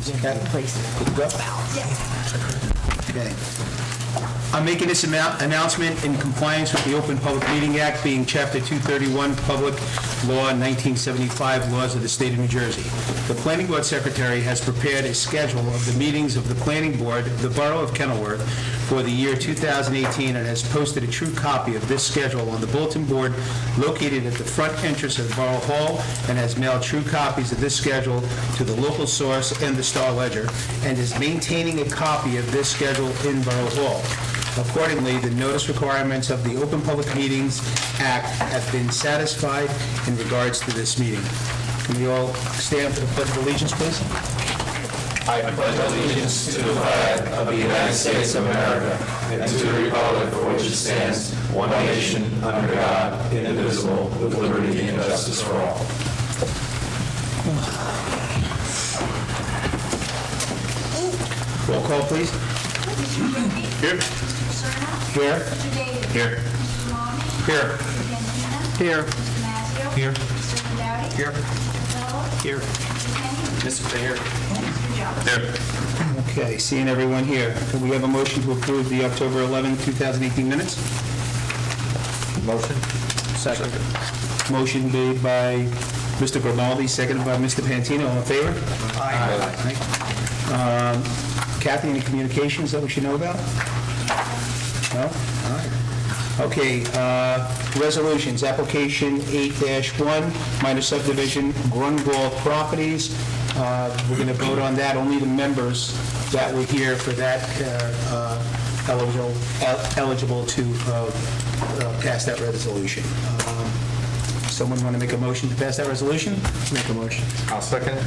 Good to go? Okay. I'm making this announcement in compliance with the Open Public Meeting Act, being Chapter 231, Public Law 1975, laws of the state of New Jersey. The Planning Board Secretary has prepared a schedule of the meetings of the Planning Board, the Borough of Kenilworth, for the year 2018, and has posted a true copy of this schedule on the bulletin board located at the front entrance of Borough Hall, and has mailed true copies of this schedule to the local source and the Star Ledger, and is maintaining a copy of this schedule in Borough Hall. Accordingly, the notice requirements of the Open Public Meetings Act have been satisfied in regards to this meeting. Can we all stand for the Pledge of Allegiance, please? I pledge allegiance to the flag of the United States of America and to the republic for which it stands, one nation, under God, indivisible, with liberty and justice for all. Roll call, please. Here. Here. Here. Here. Here. Here. Here. Here. Mr. Mayor. There. Okay, seeing everyone here, can we have a motion to approve the October 11, 2018 minutes? Motion. Second. Motion made by Mr. Grimaldi, seconded by Mr. Pantino. All in favor? Aye. Kathy, any communications that we should know about? No? All right. Okay, resolutions, application 8-1, minor subdivision, Grunwald Properties. We're going to vote on that. Only the members that were here for that eligible to pass that resolution. Someone want to make a motion to pass that resolution? Make a motion. I'll second it.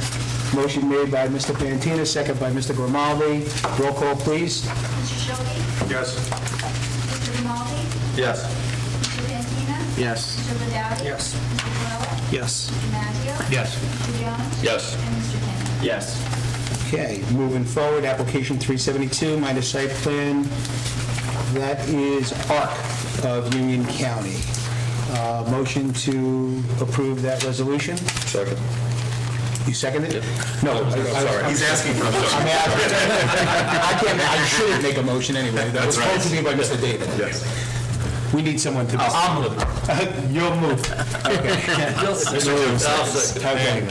Motion made by Mr. Pantina, second by Mr. Grimaldi. Roll call, please. Mr. Shelby? Yes. Mr. Grimaldi? Yes. Mr. Pantina? Yes. Mr. Ladowdy? Yes. Mr. Borough? Yes. Mr. Maggio? Yes. Mr. Jones? Yes. And Mr. Kenny? Yes. Okay, moving forward, application 372, minor site plan. That is ARC of Union County. Motion to approve that resolution. Second. You seconded it? No. Sorry. He's asking for a motion. I shouldn't make a motion anyway. That was supposed to be by Mr. David. Yes. We need someone to... I'll move. You'll move. Okay. Okay.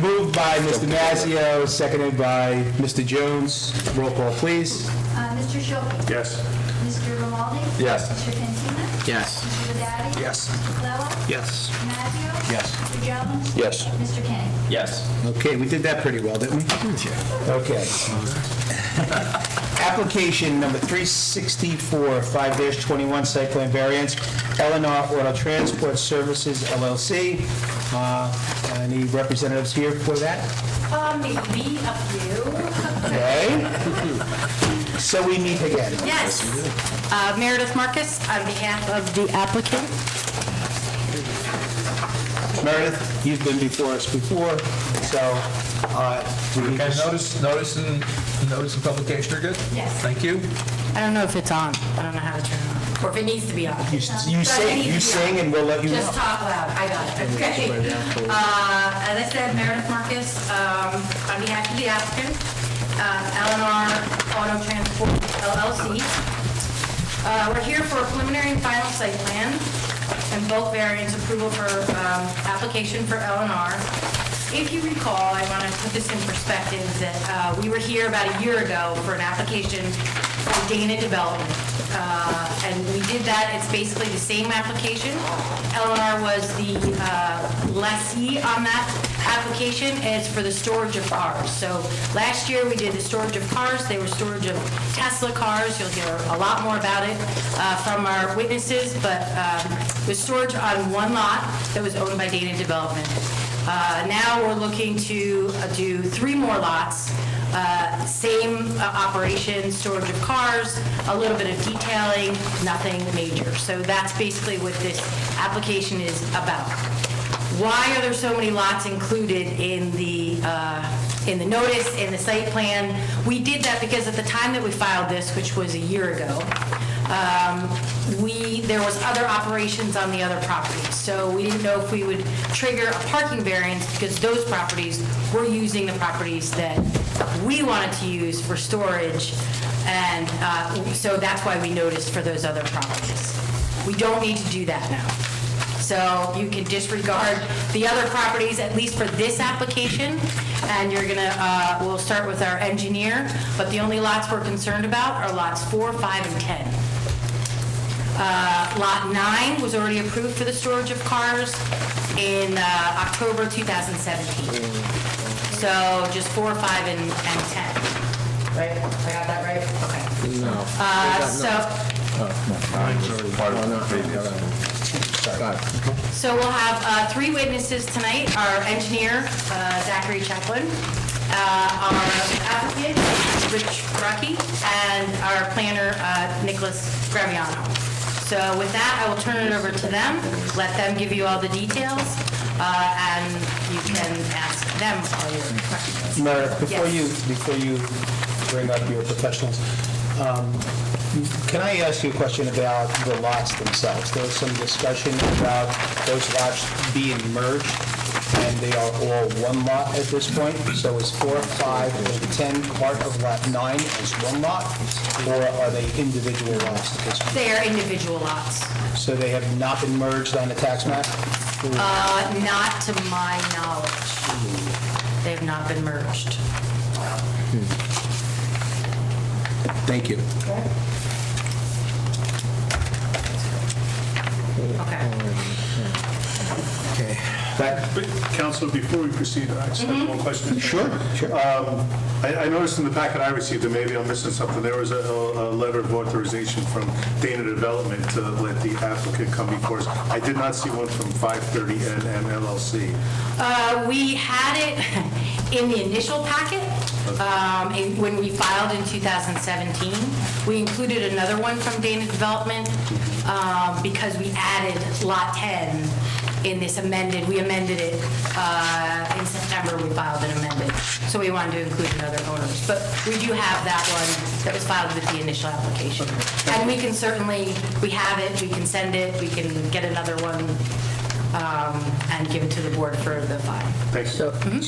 Moved by Mr. Mazzio, seconded by Mr. Jones. Roll call, please. Mr. Shelby? Yes. Mr. Grimaldi? Yes. Mr. Pantina? Yes. Mr. Ladowdy? Yes. Mr. Borough? Yes. Mr. Maggio? Yes. Mr. Jones? Yes. Mr. Kenny? Yes. Okay, we did that pretty well, didn't we? Okay. Application number 364, 5-21, site plan variance, L&R Auto Transport Services, LLC. Any representatives here for that? Maybe a few. Okay. So we meet again. Yes. Meredith Marcus, on behalf of the applicant. Meredith, you've been before us before, so we Okay, notice and publication are good? Yes. Thank you. I don't know if it's on. I don't know how to turn it on. Or if it needs to be on. You sing, and we'll let you know. Just talk loud. I got it. Okay. As I said, Meredith Marcus, on behalf of the applicant, L&R Auto Transport LLC. We're here for a preliminary and final site plan and bulk variance approval for application for L&R. If you recall, I want to put this in perspective, that we were here about a year ago for an application for Dana Development. And we did that. It's basically the same application. L&R was the lessee on that application, and it's for the storage of cars. So last year we did the storage of cars. They were storage of Tesla cars. You'll hear a lot more about it from our witnesses, but it was storage on one lot that was owned by Dana Development. Now we're looking to do 3 more lots, same operation, storage of cars, a little bit of detailing, nothing major. So that's basically what this application is about. Why are there so many lots included in the notice, in the site plan? We did that because at the time that we filed this, which was a year ago, there was other operations on the other properties, so we didn't know if we would trigger a parking variance because those properties were using the properties that we wanted to use for storage, and so that's why we noticed for those other properties. We don't need to do that now. So you can disregard the other properties, at least for this application, and you're gonna, we'll start with our engineer, but the only lots we're concerned about are lots 4, 5, and 10. Lot 9 was already approved for the storage of cars in October 2017. So just 4, 5, and 10. Right? I got that right? Okay. No. So we'll have 3 witnesses tonight, our engineer, Zachary Chaplin, our applicant, Rich Rocky, and our planner, Nicholas Graviano. So with that, I will turn it over to them, let them give you all the details, and you can ask them all your questions. Meredith, before Yes. you bring up your professionals, can I ask you a question about the lots themselves? There was some discussion about those lots being merged, and they are all one lot at this point. So is 4, 5, and 10 part of lot 9 as one lot, or are they individual lots at this point? They are individual lots. So they have not been merged on the tax map? Not to my knowledge. They have not been merged. Thank you. Okay. Okay. But, Counselor, before we proceed, I just have one question. Sure. I noticed in the packet I received, and maybe I'm missing something, there was a letter of authorization from Dana Development to let the applicant come before us. I did not see one from 530 and LLC. We had it in the initial packet, when we filed in 2017. We included another one from Dana Development because we added Lot 10 in this amended, we amended it in September, we filed an amended. So we wanted to include another owners. But we do have that one that was filed with the initial application. And we can certainly, we have it, we can send it, we can get another one and give it to the board for the file. Thank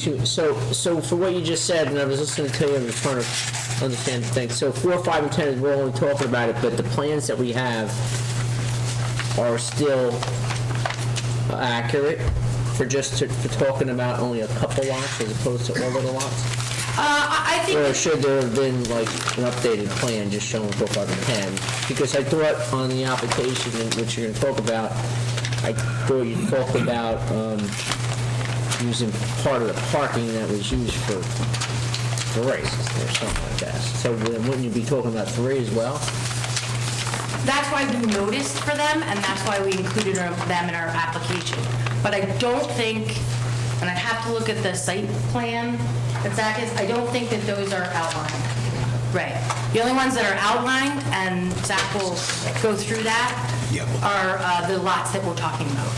you. So for what you just said, and I was listening to you, I'm just trying to understand things. So 4, 5, and 10 is we're only talking about it, but the plans that we have are still accurate for talking about only a couple lots as opposed to all of the lots? I think. Or should there have been like an updated plan just showing 4, 5, and 10? Because I thought on the application, which you're going to talk about, I thought you talked about using part of the parking that was used for races or something like that. So then wouldn't you be talking about 3 as well? That's why we noticed for them, and that's why we included them in our application. But I don't think, and I'd have to look at the site plan that Zach is, I don't think that those are outlined. Right. The only ones that are outlined, and Zach will go through that, are the lots that we're talking about.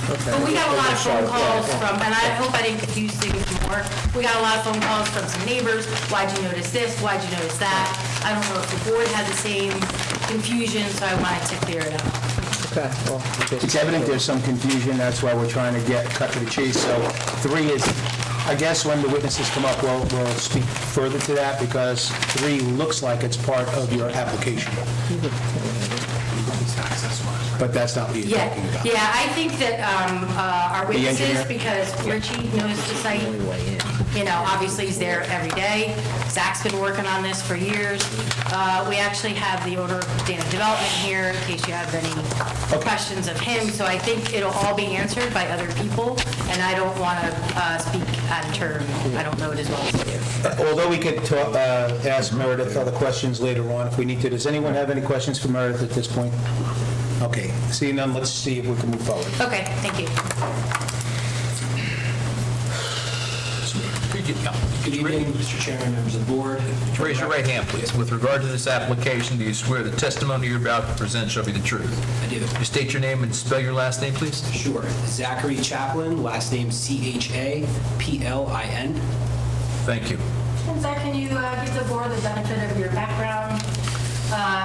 Okay. But we got a lot of phone calls from, and I hope I didn't confuse things more. We got a lot of phone calls from some neighbors. Why'd you notice this? Why'd you notice that? I don't know if the board had the same confusion, so I wanted to clear it up. Okay, well, It's evident there's some confusion, that's why we're trying to cut to the chase. So 3 is, I guess when the witnesses come up, we'll speak further to that, because 3 looks like it's part of your application. But that's not what you're Yeah, talking about. yeah, I think that our witnesses, engineer? because Richie knows the site, obviously he's there every day. Zach's been working on this for years. We actually have the owner of Dana Development here in case you have any questions of him. So I think it'll all be answered by other people, and I don't want to speak out of turn. I don't know it as well as I do. Although we could ask Meredith other questions later on if we need to. Does anyone have any questions for Meredith at this point? Okay, seeing none, let's see if we can move forward. Okay, thank you. Good evening, Mr. Chairman, members of the board. Raise your right hand, please. With regard to this application, do you swear the testimony you're about to present shall be the truth? I do. You state your name and spell your last name, please? Sure. Zachary Chaplin, last name Chaplin. Thank you. And Zach, can you give the board the benefit of your background?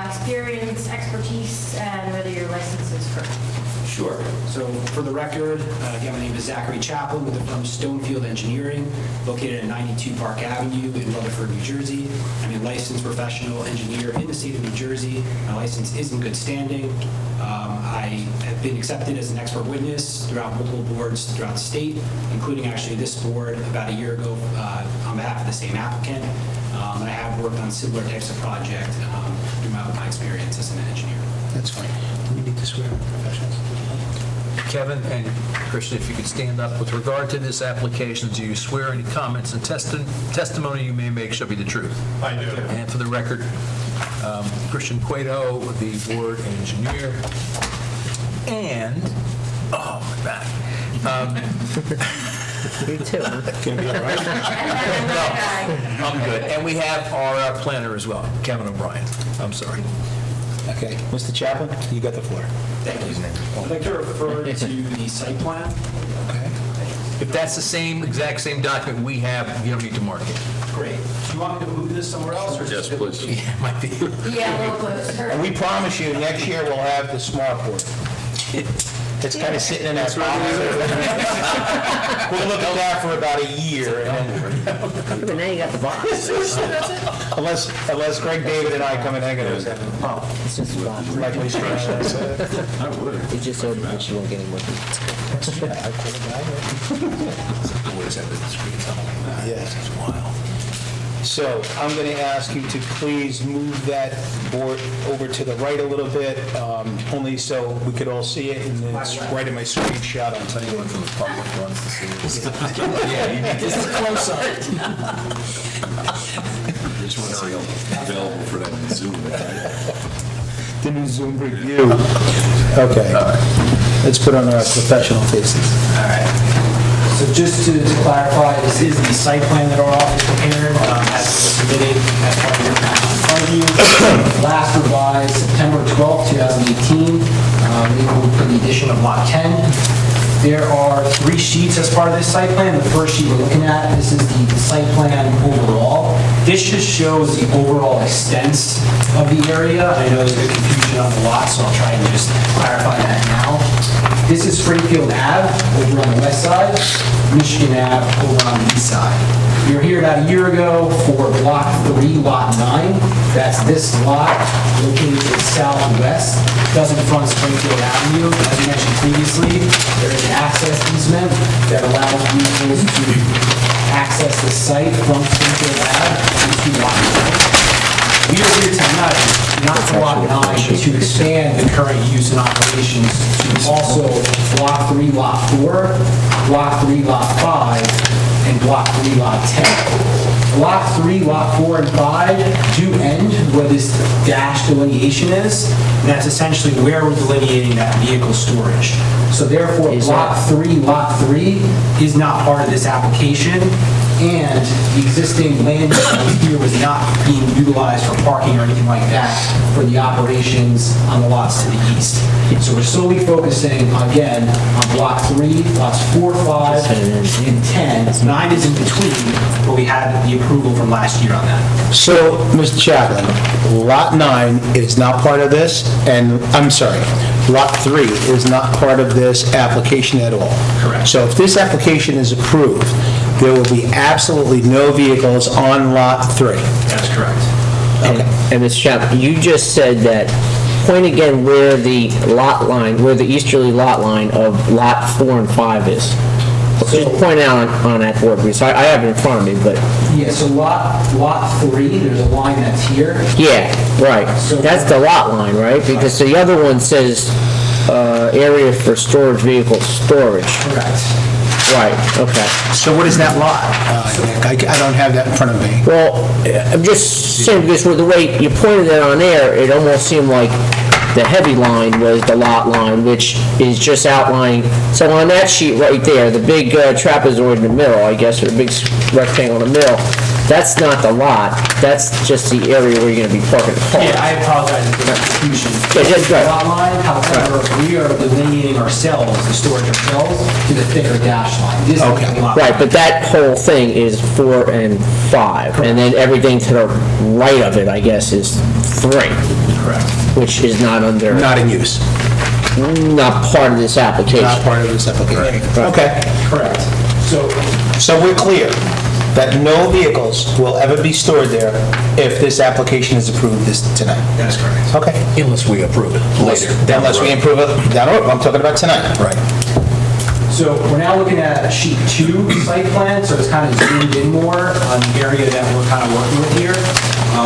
experience, expertise, and whether your license is current. Sure. So for the record, again, my name is Zachary Chaplin with the firm Stonefield Engineering, located at 92 Park Avenue in Rutherford, New Jersey. I'm a licensed professional engineer in the state of New Jersey. My license is in good standing. I have been accepted as an expert witness throughout multiple boards throughout the state, including actually this board about a year ago on behalf of the same applicant. And I have worked on similar types of projects throughout my experience as an engineer. That's fine. Do we need to swear in professionals? Kevin and Christian, if you could stand up. With regard to this application, do you swear any comments and testimony you may make shall be the truth? I do. And for the record, Christian Cueto, the board engineer, and, oh, my back. You too, huh? I'm good. And we have our planner as well, Kevin O'Brien. I'm sorry. Okay, Mr. Chaplin, you got the floor. Thank you. I'd like to refer to the site plan. Okay. If that's the exact same document we have, you don't need to mark it. Great. Do you want me to move this somewhere else? Or yes, please. Yeah, it might be. Yeah, a little closer. And we promise you, next year we'll have the smart board. It's kind of sitting in that box. We'll look at that for about a year, and But now you got the box. unless Greg, David, and I come and hang it, it's It's just a box. likely strange. It's just so that you won't get any more. Yes, it's wild. So I'm going to ask you to please move that board over to the right a little bit, only so we could all see it, and it's right in my screenshot. I'm telling you. Anyone from the public wants to see this. Yeah, you need this. This is close up. Which ones are available for that Zoom, right? The new Zoom review. Okay. Let's put on our professional faces. All right. So just to clarify, this is the site plan that our office prepared, as was submitted as part of your packet in front of you. Last revised September 12th, 2018, for the addition of Lot 10. There are 3 sheets as part of this site plan. The first sheet we're looking at, this is the site plan overall. This just shows the overall extents of the area. I know there's a bit of confusion on the lot, so I'll try and just clarify that now. This is Springfield Ave over on the west side, Michigan Ave over on the east side. We were here about a year ago for Block 3, Lot 9. That's this lot located to the southwest, doesn't front Springfield Avenue. As you mentioned previously, there is an access easement that allows vehicles to access the site from Springfield Ave into Lot 9. We are here tonight, not for Lot 9, but to expand the current use and operations to also Block 3, Lot 4, Block 3, Lot 5, and Block 3, Lot 10. Block 3, Lot 4, and 5 do end where this dash delineation is, and that's essentially where we're delineating that vehicle storage. So therefore, Block 3, Lot 3 is not part of this application, and the existing land that was here was not being utilized for parking or anything like that for the operations on the lots to the east. So we're solely focusing, again, on Block 3, lots 4, 5, and 10. 9 is in between, but we had the approval from last year on that. So, Mr. Chaplin, Lot 9 is not part of this, and, I'm sorry, Lot 3 is not part of this application at all. Correct. So if this application is approved, there will be absolutely no vehicles on Lot 3. That's correct. And Mr. Chaplin, you just said that, point again where the lot line, where the easterly lot line of Lot 4 and 5 is. Just point out on that board, because I have it in front of me, but, Yeah, so lot 3, there's a line that's here. yeah, right. That's the lot line, right? Because the other one says, area for storage vehicle storage. Correct. Right, okay. So what is that lot, Nick? I don't have that in front of me. Well, I'm just saying, because with the way you pointed it on there, it almost seemed like the heavy line was the lot line, which is just outlining. So on that sheet right there, the big trapezoid in the middle, I guess, or the big rectangle in the middle, That's not the lot, that's just the area where you're gonna be parking the car. Yeah, I apologize if there's confusion. Yeah, that's right. Lot line, however, we are delineating ourselves, the storage ourselves, to the thicker dash line. This is the lot Right, line. but that whole thing is 4 and 5, and then everything to the right of it, I guess, is 3, Correct. which is not under, Not in use, not part of this application. not part of this application. Okay. Correct. So we're clear that no vehicles will ever be stored there if this application is approved tonight? That is correct. Okay. Unless we approve it later. Unless we improve it down the road, I'm talking about tonight. Right. So we're now looking at sheet 2 site plan, so it's kind of zoomed in more on the area that we're kind of working with here.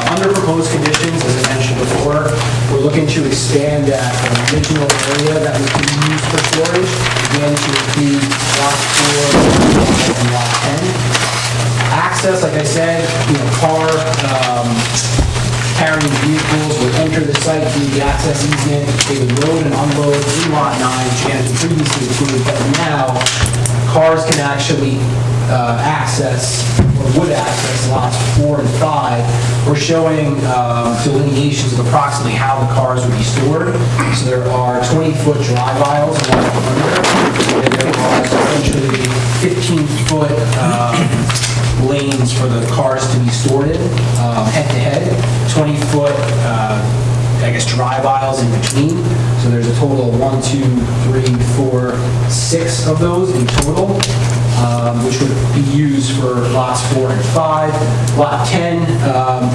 Under proposed conditions, as I mentioned before, we're looking to expand that original area that was being used for storage, again, to include lot 4 and lot 10. Access, like I said, car carrying vehicles would enter the site through the access easement. They would load and unload in lot 9, which Jan had previously approved, but now cars can actually access, or would access lots 4 and 5. We're showing delineations of approximately how the cars would be stored. So there are 20-foot drive aisles along the perimeter, and there are essentially 15-foot lanes for the cars to be stored in, head-to-head, 20-foot, drive aisles in between. So there's a total of 1, 2, 3, 4, 6 of those in total, which would be used for lots 4 and 5. Lot 10,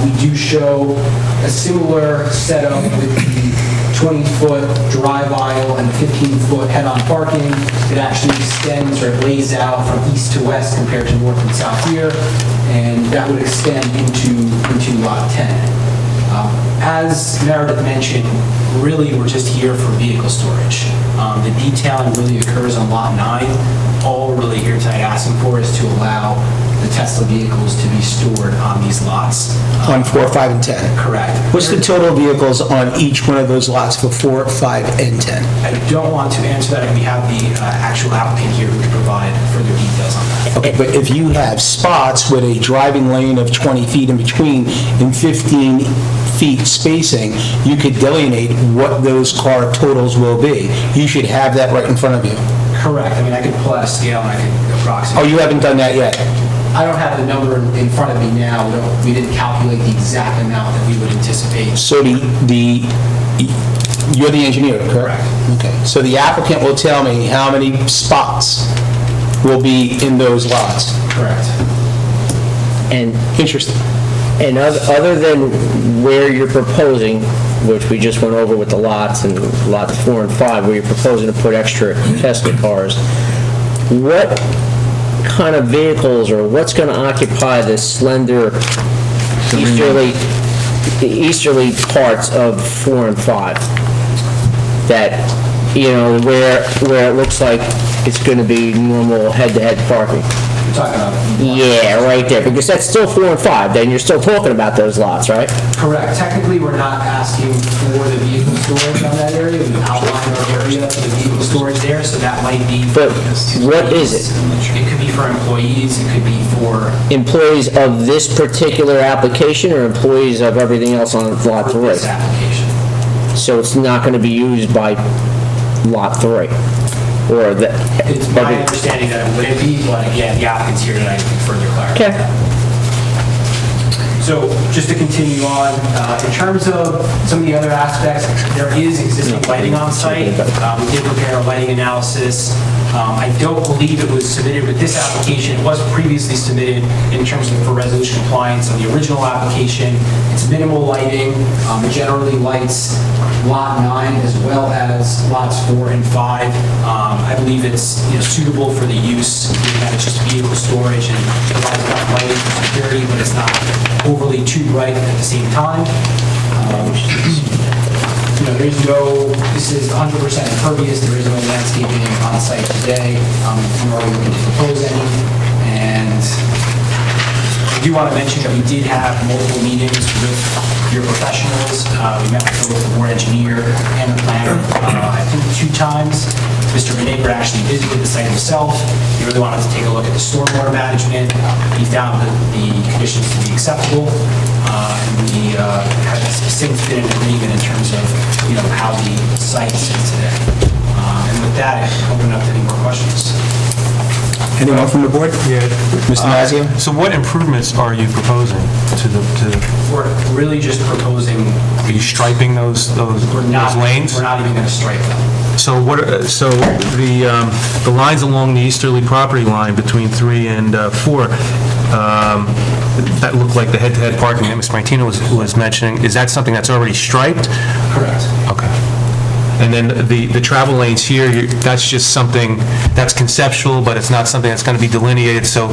we do show a similar setup with the 20-foot drive aisle and the 15-foot head-on parking. It actually extends or lays out from east to west compared to north and south here, and that would extend into lot 10. As Meredith mentioned, really we're just here for vehicle storage. The detailing really occurs on lot 9. All we're really here tonight asking for is to allow the Tesla vehicles to be stored on these lots. On 4, 5, and 10? Correct. What's the total vehicles on each one of those lots for 4, 5, and 10? I don't want to answer that, and we have the actual applicant here who can provide further details on that. Okay, but if you have spots with a driving lane of 20 feet in between and 15 feet spacing, you could delineate what those car totals will be. You should have that right in front of you. Correct. I mean, I could pull out a scale and I could approximate. Oh, you haven't done that yet? I don't have the number in front of me now. We didn't calculate the exact amount that we would anticipate. So you're the engineer, correct? Correct. Okay, so the applicant will tell me how many spots will be in those lots. Correct. And Interesting. And other than where you're proposing, which we just went over with the lots and lots 4 and 5, where you're proposing to put extra Tesla cars, what kind of vehicles or what's going to occupy the slender easterly parts of 4 and 5? That, where it looks like it's going to be normal head-to-head parking. You're talking about... Yeah, right there, because that's still 4 and 5, then you're still talking about those lots, right? Correct. Technically, we're not asking for the vehicle storage on that area. We've outlined our area for the vehicle storage there, so that might be... But what is it? It could be for employees, it could be for... Employees of this particular application or employees of everything else on Lot 3? This application. So it's not going to be used by Lot 3? Or that? It's my understanding that it wouldn't be, but again, the applicant's here tonight to further clarify. Okay. So just to continue on, in terms of some of the other aspects, there is existing lighting on site. We did prepare a lighting analysis. I don't believe it was submitted with this application. It was previously submitted in terms of for resolution compliance of the original application. It's minimal lighting. It generally lights Lot 9 as well as lots 4 and 5. I believe it's suitable for the use, given that it's just vehicle storage and provides enough lighting for security, but it's not overly too bright at the same time. This is 100% impervious, there is no landscaping on site today, nor are we looking to propose any. And I do want to mention that we did have multiple meetings with your professionals. We met with both the board engineer and the planner, I think 2 times. Mr. Vinegar actually visited the site himself. He really wanted to take a look at the stormwater management. He found the conditions to be acceptable. And we have since been in agreement in terms of, how the site sits today. And with that, I open up to any more questions. Anyone from the board? Yeah. Mr. Mazzio? So what improvements are you proposing to the, We're really just proposing. are you striping those lanes? We're not even going to stripe them. So so the lines along the easterly property line between 3 and 4, that look like the head-to-head parking that Ms. Martino was mentioning, is that something that's already striped? Correct. Okay. And then the travel lanes here, that's just something that's conceptual, but it's not something that's going to be delineated. So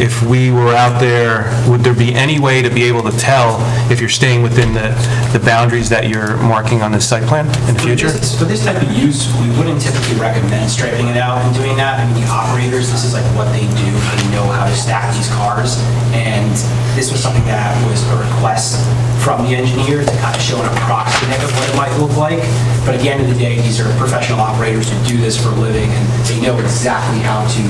if we were out there, would there be any way to be able to tell if you're staying within the boundaries that you're marking on this site plan in the future? For this type of use, we wouldn't typically recommend striping it out and doing that. I mean, the operators, this is like what they do. They know how to stack these cars. And this was something that was a request from the engineer to kind of show an approximate of what it might look like. But at the end of the day, these are professional operators who do this for a living, and they know exactly how to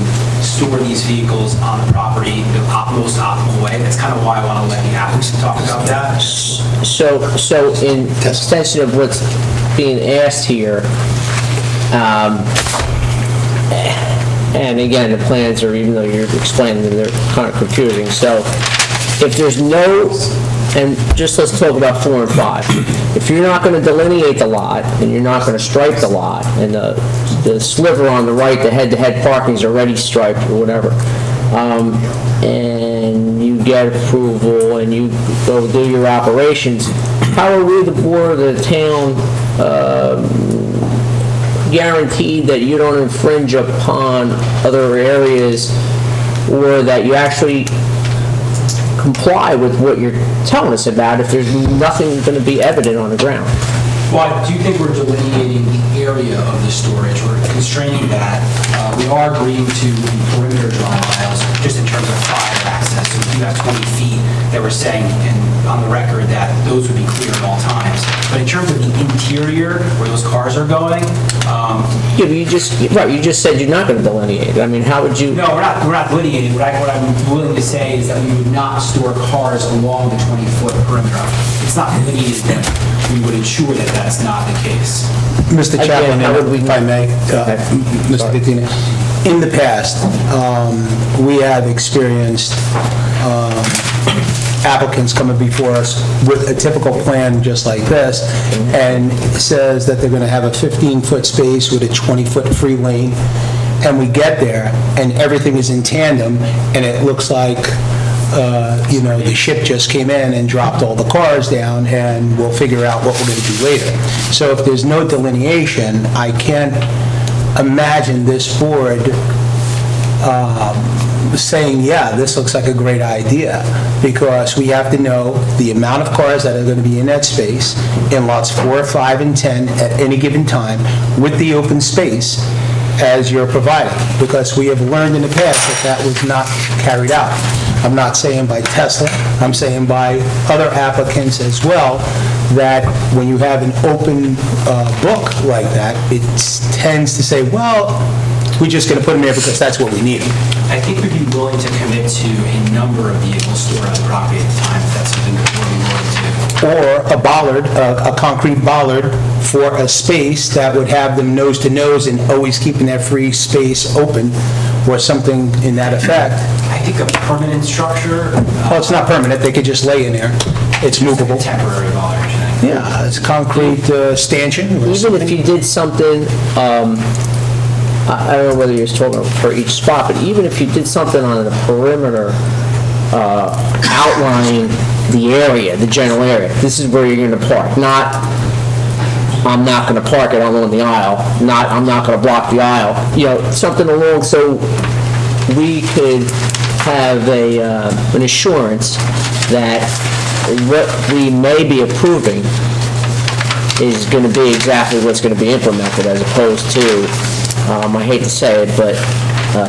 store these vehicles on the property the most optimal way. That's kind of why I want to let the applicants talk about that. So in extension of what's being asked here, and again, the plans are, even though you're explaining them, they're kind of confusing. So if there's no, and just let's talk about 4 and 5. If you're not going to delineate the lot, and you're not going to stripe the lot, and the sliver on the right, the head-to-head parking is already striped or whatever, and you get approval and you go do your operations, how are we, the board of the town, guaranteed that you don't infringe upon other areas, or that you actually comply with what you're telling us about if there's nothing going to be evident on the ground? Well, I do think we're delineating the area of the storage. We're constraining that. We are agreeing to the perimeter draw miles, just in terms of fire access. So we do have 20 feet that we're saying on the record that those would be clear at all times. But in terms of the interior, where those cars are going, Yeah, but you just said you're not going to delineate. I mean, how would you? no, we're not delineating. What I'm willing to say is that we would not store cars along the 20-foot perimeter. It's not delineated, but we would ensure that that's not the case. Mr. Again, Chaplin, how would we- if I may, Mr. Cattina, in the past, we have experienced applicants coming before us with a typical plan just like this, and it says that they're going to have a 15-foot space with a 20-foot free lane, and we get there, and everything is in tandem, and it looks like the ship just came in and dropped all the cars down, and we'll figure out what we're going to do later. So if there's no delineation, I can't imagine this board saying, yeah, this looks like a great idea, because we have to know the amount of cars that are going to be in that space in lots 4, 5, and 10 at any given time with the open space as you're providing, because we have learned in the past that that was not carried out. I'm not saying by Tesla, I'm saying by other applicants as well, that when you have an open book like that, it tends to say, well, we're just going to put them there because that's what we need. I think we'd be willing to commit to a number of vehicles stored on the property at the time, if that's something that we're willing to. Or a bollard, a concrete bollard for a space that would have them nose to nose and always keeping that free space open, or something in that effect. I think a permanent structure. Well, it's not permanent, they could just lay in there. It's movable. Temporary bollard, I think. Yeah, it's concrete stanchion or Even something. if you did something, I don't know whether you're talking for each spot, but even if you did something on the perimeter, outlining the area, the general area, this is where you're going to park, not, I'm not going to park it along the aisle, not, I'm not going to block the aisle, something along, so we could have an assurance that what we may be approving is going to be exactly what's going to be implemented, as opposed to, I hate to say it, but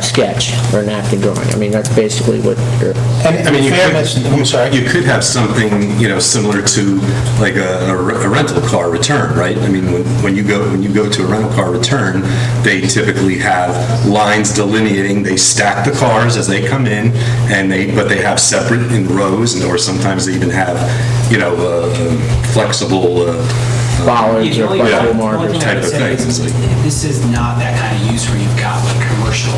sketch or a napkin drawing. I mean, that's basically what you're... And in fairness, I'm sorry. You could have something, similar to like a rental car return, right? I mean, when you go to a rental car return, they typically have lines delineating. They stack the cars as they come in, but they have separate in rows, or sometimes they even have, flexible. bollards or flexible markers. Type of thing. This is not that kind of use where you've got like commercial,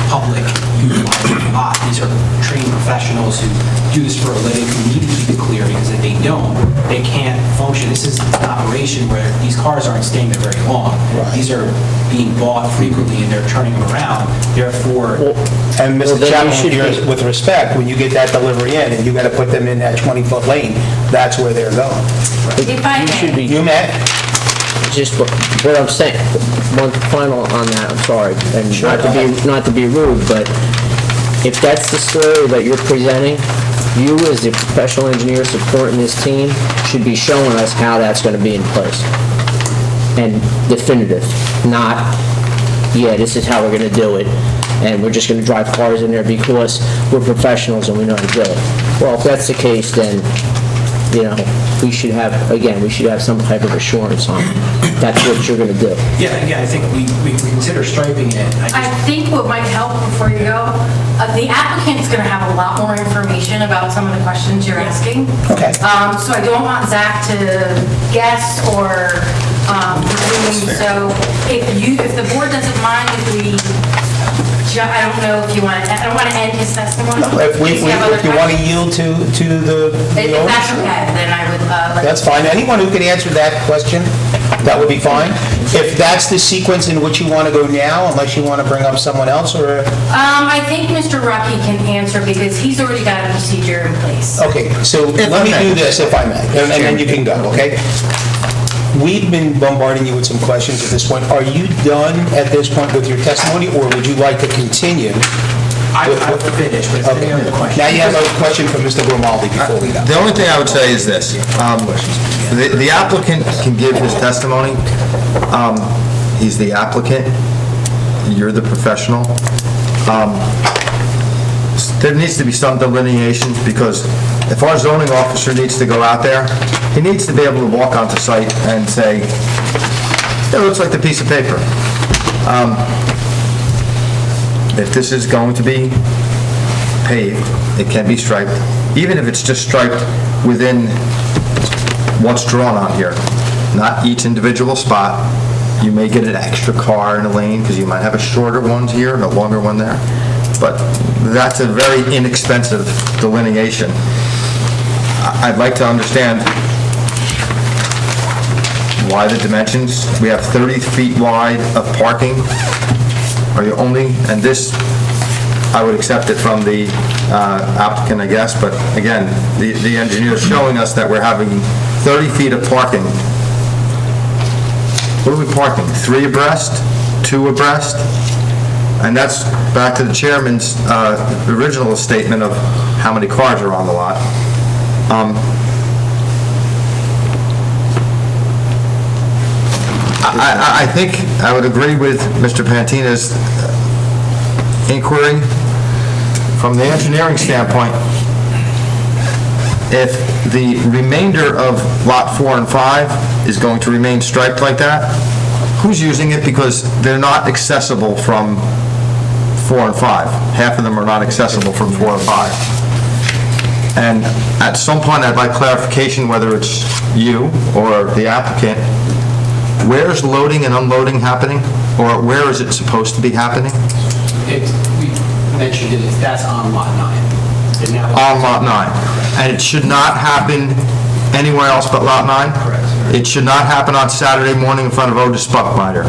public utilizing lot. These are trained professionals who do this for a living, who need to keep it clear, because if they don't, they can't function. This is an operation where these cars aren't staying there very long. These are being bought frequently and they're turning them around. Therefore, And Well, Mr. then you Chapman, should with respect, when you get that delivery in and you got to put them in that 20-foot lane, that's where they're going. If I You should may, be, You met? just what I'm saying, one final on that, I'm sorry, and not to be rude, but if that's the story that you're presenting, you as the professional engineer supporting this team should be showing us how that's going to be in place. And definitive, not, yeah, this is how we're going to do it, and we're just going to drive cars in there because we're professionals and we know how to do it. Well, if that's the case, then, we should have some type of assurance on that's what you're going to do. yeah, again, I think we consider striping it. I think what might help before you go, the applicant's going to have a lot more information about some of the questions you're asking. Okay. So I don't want Zach to guess or presume. So if the board doesn't mind, I don't know if you want to, I don't want to end his testimony. If you want to yield to the If owner, that's okay, then I would like... that's fine. Anyone who can answer that question, that would be fine. If that's the sequence in which you want to go now, unless you want to bring up someone else, or... I think Mr. Rucky can answer because he's already got a procedure in place. Okay, so let me do this, if I may, and then you can go, okay? We've been bombarding you with some questions at this point. Are you done at this point with your testimony, or would you like to continue? I'm finished, but if Okay. any other questions. Now you have a question from Mr. Grimaldi before we go. The only thing I would say is this. The applicant can give his testimony. He's the applicant. You're the professional. There needs to be some delineation, because if our zoning officer needs to go out there, he needs to be able to walk onto site and say, it looks like the piece of paper. If this is going to be paved, it can be striped, even if it's just striped within what's drawn on here, not each individual spot. You may get an extra car in a lane because you might have a shorter one here and a longer one there, but that's a very inexpensive delineation. I'd like to understand why the dimensions. We have 30 feet wide of parking. Are you only, and this, I would accept it from the applicant, I guess, but again, the engineer is showing us that we're having 30 feet of parking. What are we parking? 3 abreast? 2 abreast? And that's back to the chairman's original statement of how many cars are on the lot. I think I would agree with Mr. Pantina's inquiry. From the engineering standpoint, if the remainder of Lot 4 and 5 is going to remain striped like that, who's using it? Because they're not accessible from 4 and 5. Half of them are not accessible from 4 and 5. And at some point, I'd like clarification, whether it's you or the applicant, where's loading and unloading happening? Or where is it supposed to be happening? We mentioned it, that's on Lot 9. On Lot 9. And it should not happen anywhere else but Lot 9? Correct. It should not happen on Saturday morning in front of Otis Buckbinder.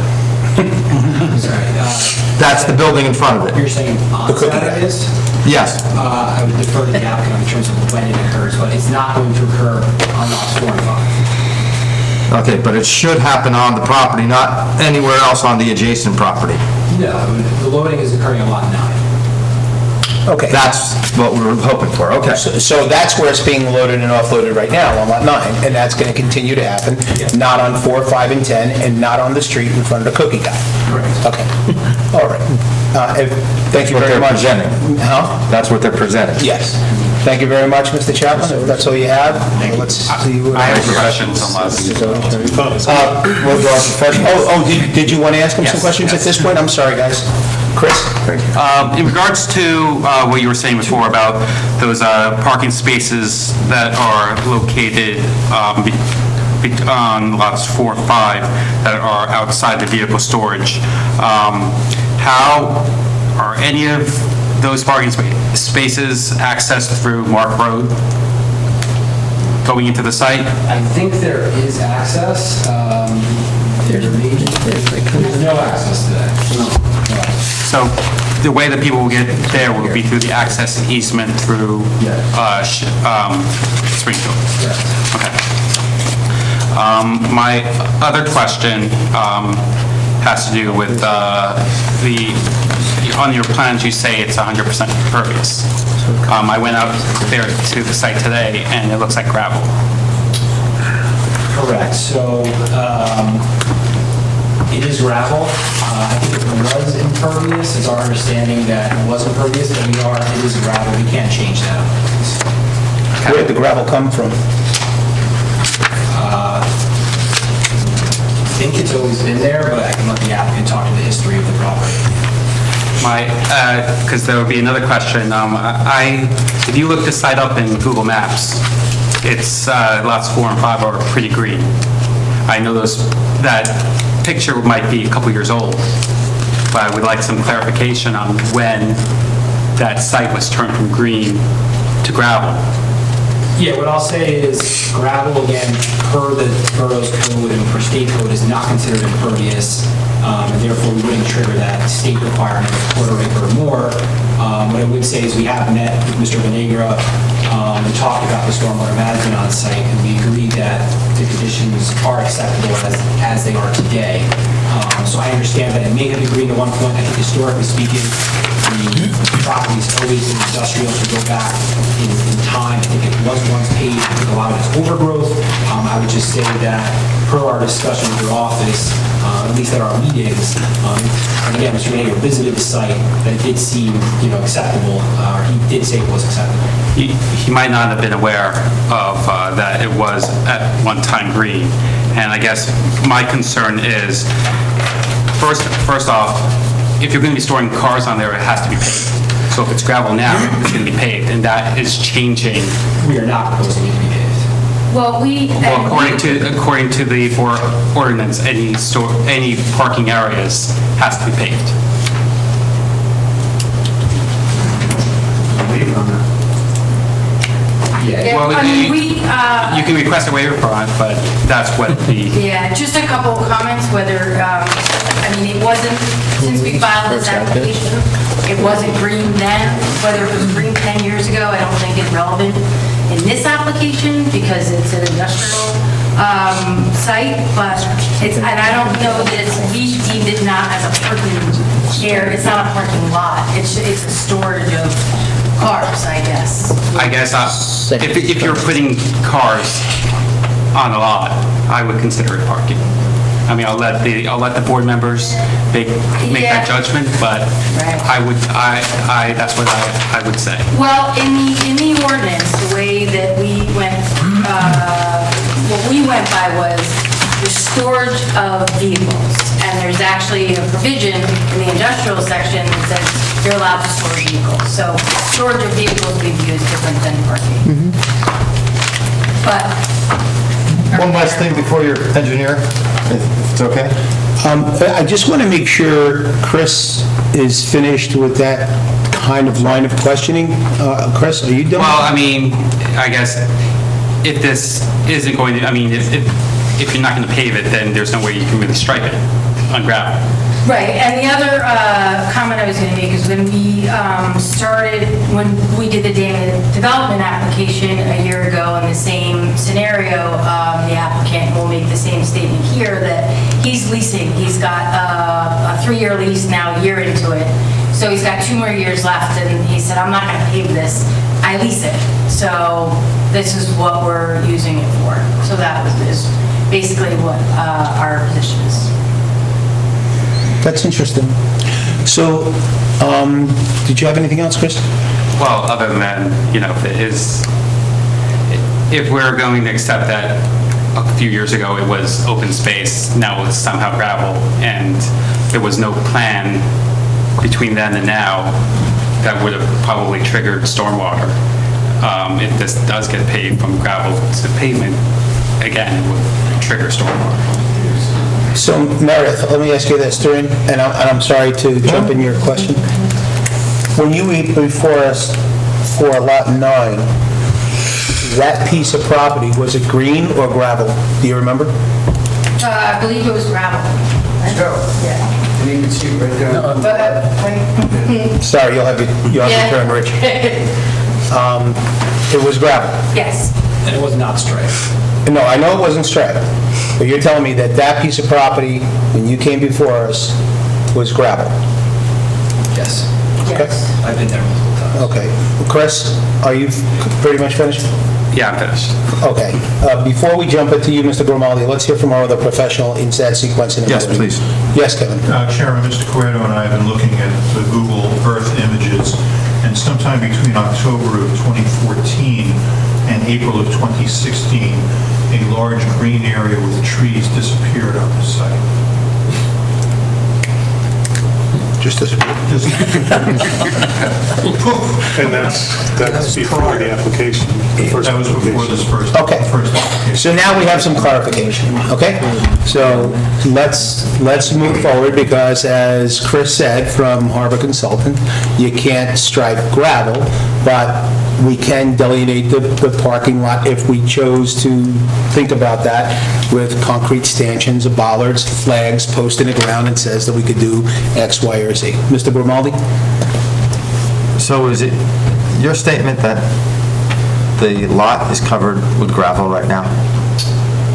That's the building in front of You're it. saying on Saturdays? Yes. I would defer to the applicant in terms of when it occurs, but it's not going to occur on lots 4 and 5. Okay, but it should happen on the property, not anywhere else on the adjacent property. No, the loading is occurring on Lot 9. Okay. That's what we were hoping for, okay. So that's where it's being loaded and offloaded right now, on Lot 9, and that's going to continue to happen, not on 4, 5, and 10, and not on the street in front of the cookie guy? Correct. Okay, all right. Thank you What very they're much. presenting. Huh? That's what they're presenting. Yes. Thank you very much, Mr. Chaplin. If that's all you have, let's see. I have questions unless... Did you want to ask him some questions at this point? I'm sorry, guys. Chris? In regards to what you were saying before about those parking spaces that are located on lots 4 or 5 that are outside the vehicle storage, how are any of those parking spaces accessed through Mark Road going into the site? I think there is access. There's no access to that. No. So the way that people will get there will be through the access easement through Springfield? Okay. My other question has to do with on your plans, you say it's 100% impervious. I went out there to the site today, and it looks like gravel. Correct. So it is gravel. I think it was impervious. It's our understanding that it was impervious, but it is gravel. We can't change that. Where did the gravel come from? I think it's always been there, but I can let the applicant talk to the history of the property. Because there would be another question. If you look this site up in Google Maps, it's lots 4 and 5 are pretty green. I know that picture might be a couple years old, but I would like some clarification on when that site was turned from green to gravel. Yeah, what I'll say is gravel, again, per the borough's code and per state code, is not considered impervious, and therefore we wouldn't trigger that state requirement of quarter acre or more. What I would say is we have met with Mr. Venegra and talked about the stormwater management on site, and we agreed that the conditions are acceptable as they are today. So I understand that it may have been green at one point. I think historically speaking, the property's always been industrial. To go back in time, I think it was once paved. I think a lot of it's overgrowth. I would just say that per our discussion with your office, at least at our meetings, and again, Mr. Venegra visited the site, that it did seem, acceptable, or he did say it was acceptable. He might not have been aware of that it was at one time green. And I guess my concern is, first off, if you're going to be storing cars on there, it has to be paved. So if it's gravel now, it's going to be paved, and that is changing. We are not proposing it to be paved. Well, According to the ordinance, any parking areas has to be paved. Yeah. Well, I mean, you can request a waiver for it, but that's what the... Yeah, just a couple of comments, whether, it wasn't, since we filed this application, it wasn't green then. Whether it was green 10 years ago, I don't think is relevant in this application because it's an industrial site, but and I don't know that we deemed it not as a parking area. It's not a parking lot. It's a storage of cars, I guess. I guess if you're putting cars on a lot, I would consider it parking. I'll let the board members make that judgment, but Right. that's what I would say. Well, in the ordinance, the way that we went, what we went by was the storage of vehicles. And there's actually a provision in the industrial section that says you're allowed to store vehicles. So storage of vehicles we view as different than parking. But. One last thing before your engineer, if it's okay? I just want to make sure Chris is finished with that kind of line of questioning. Chris, are you done? Well, I guess if this isn't going to, if you're not going to pave it, then there's no way you can really stripe it on gravel. Right, and the other comment I was going to make is when we when we did the data development application a year ago in the same scenario, the applicant will make the same statement here that he's leasing. He's got a 3-year lease now, a year into it, So he's got 2 more years left, and he said, I'm not gonna pave this, I lease it. So this is what we're using it for. So that is basically what our position is. That's interesting. So, did you have anything else, Chris? Well, other than that, if we're going to accept that a few years ago it was open space, now it's somehow gravel, and there was no plan between then and now, that would have probably triggered stormwater. If this does get paved from gravel to pavement, again, it would trigger stormwater. So Meredith, let me ask you this, and I'm sorry to jump in your question. When you were before us for Lot 9, that piece of property, was it green or gravel? Do you remember? I believe it was gravel. Yeah. And you can see right there. Sorry, you'll have your turn, Rich. It was gravel. Yes. And it was not striped. No, I know it wasn't striped, but you're telling me that that piece of property, when you came before us, was gravel? Yes. Yes. I've been there multiple times. Okay. Chris, are you pretty much finished? Yeah, I'm finished. Okay. Before we jump into you, Mr. Grimaldi, let's hear from our other professional in that sequence. Yes, please. Yes, Kevin. Chairman, Mr. Cueto and I have been looking at the Google Earth images, and sometime between October of 2014 and April of 2016, a large green area with trees disappeared on the site. Just as... And that's before the application. That was before this first Okay. application. So now we have some clarification, okay? So let's move forward, because as Chris said from Harbor Consultant, you can't stripe gravel, but we can delineate the parking lot if we chose to think about that with concrete stanchions, bollards, flags posted in the ground and says that we could do X, Y, or Z. Mr. Grimaldi? So is it your statement that the lot is covered with gravel right now?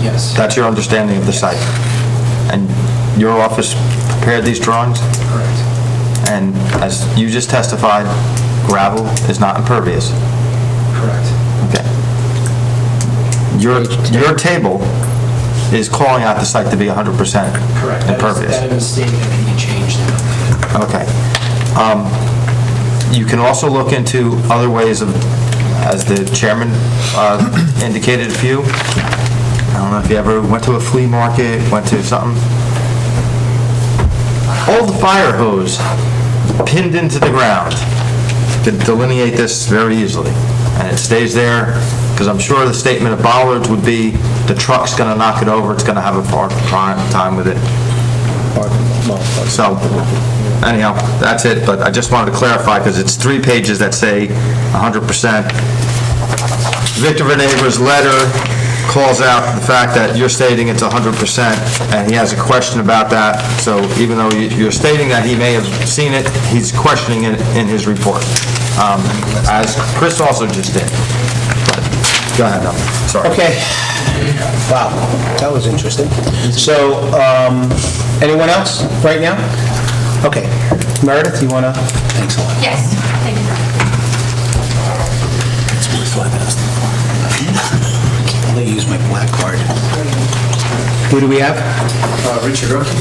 Yes. That's your understanding of the site? And your office prepared these drawings? Correct. And as you just testified, gravel is not impervious? Correct. Okay. Your table is calling out the site to be 100% Correct. impervious? That is a mistake that can be changed now. Okay. You can also look into other ways of, as the chairman indicated a few. I don't know if you ever went to a flea market, went to something. Hold the fire hose pinned into the ground. You can delineate this very easily. And it stays there, because I'm sure the statement of bollards would be, the truck's going to knock it over, it's going to have a hard time with it. So, anyhow, that's it, but I just wanted to clarify, because it's 3 pages that say 100%. Victor Venever's letter calls out the fact that you're stating it's 100%, and he has a question about that, so even though you're stating that he may have seen it, he's questioning it in his report, as Chris also just did. But, go ahead, no, sorry. Okay. Wow, that was interesting. So, anyone else right now? Okay. Meredith, you want to? Thanks a lot. Yes. Thank you. I'll let you use my black card. Who do we have? Richard Roque.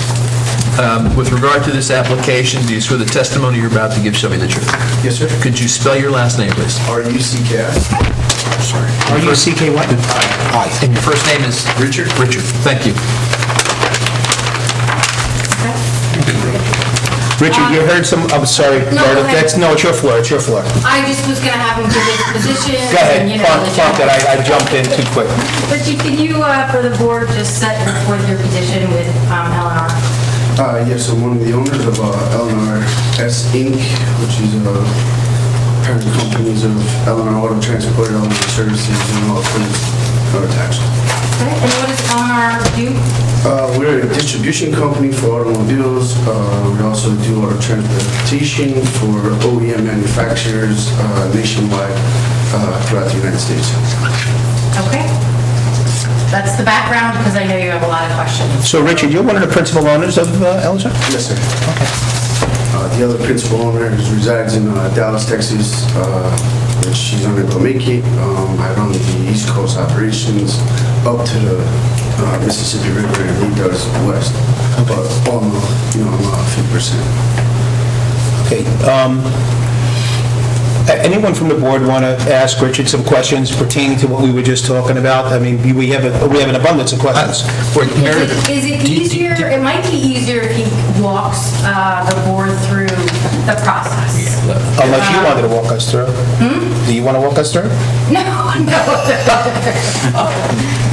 With regard to this application, do you swear the testimony you're about to give shall be the truth? Yes, sir. Could you spell your last name, please? R-U-C-K-I. Sorry. R-U-C-K what? I. And your first name is? Richard. Richard, thank you. Richard, you heard some, I'm sorry, No, go Meredith, ahead. it's your floor, it's your floor. I just was gonna have him give his position. Go ahead, and, prompt it, I jumped in too quick. But can you, for the board, just set forth your position with L&R? Yes, I'm one of the owners of L&R S Inc., which is parent companies of L&R Auto Transport, L&R Services, and all things are attached. Okay, and what does L&R do? We're a distribution company for automobiles. We also do auto transportation for OEM manufacturers nationwide throughout the United States. Okay. That's the background, because I know you have a lot of questions. So Richard, you're one of the principal owners of Elsa? Yes, sir. Okay. The other principal owner resides in Dallas, Texas, which she's unable to make it. I run the East Coast operations up to the Mississippi River, and he does west. But all in all, I'm 50%. Okay. Anyone from the board want to ask Richard some questions pertaining to what we were just talking about? I mean, we have an abundance of questions. Is it easier, it might be easier if he walks the board through the process. Unless you wanted to walk us through. Do you want to walk us through? No.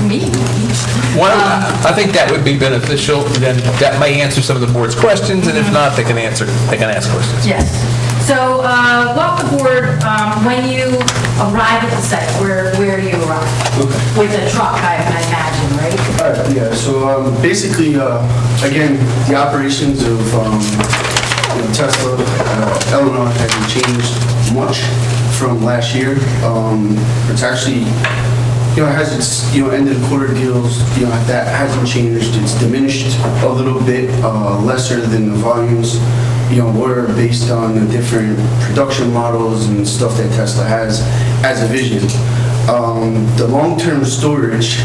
Me? Well, I think that would be beneficial, then that may answer some of the board's questions, and if not, they can ask questions. Yes. So walk the board, when you arrive at the site, where do you arrive? Okay. With a truck, I imagine, right? All right, yeah, so basically, again, the operations of Tesla, Eleanor hasn't changed much from last year. It's actually, it has its, end of the quarter deals, that hasn't changed. It's diminished a little bit, lesser than the volumes. We're based on the different production models and stuff that Tesla has as a vision. The long-term storage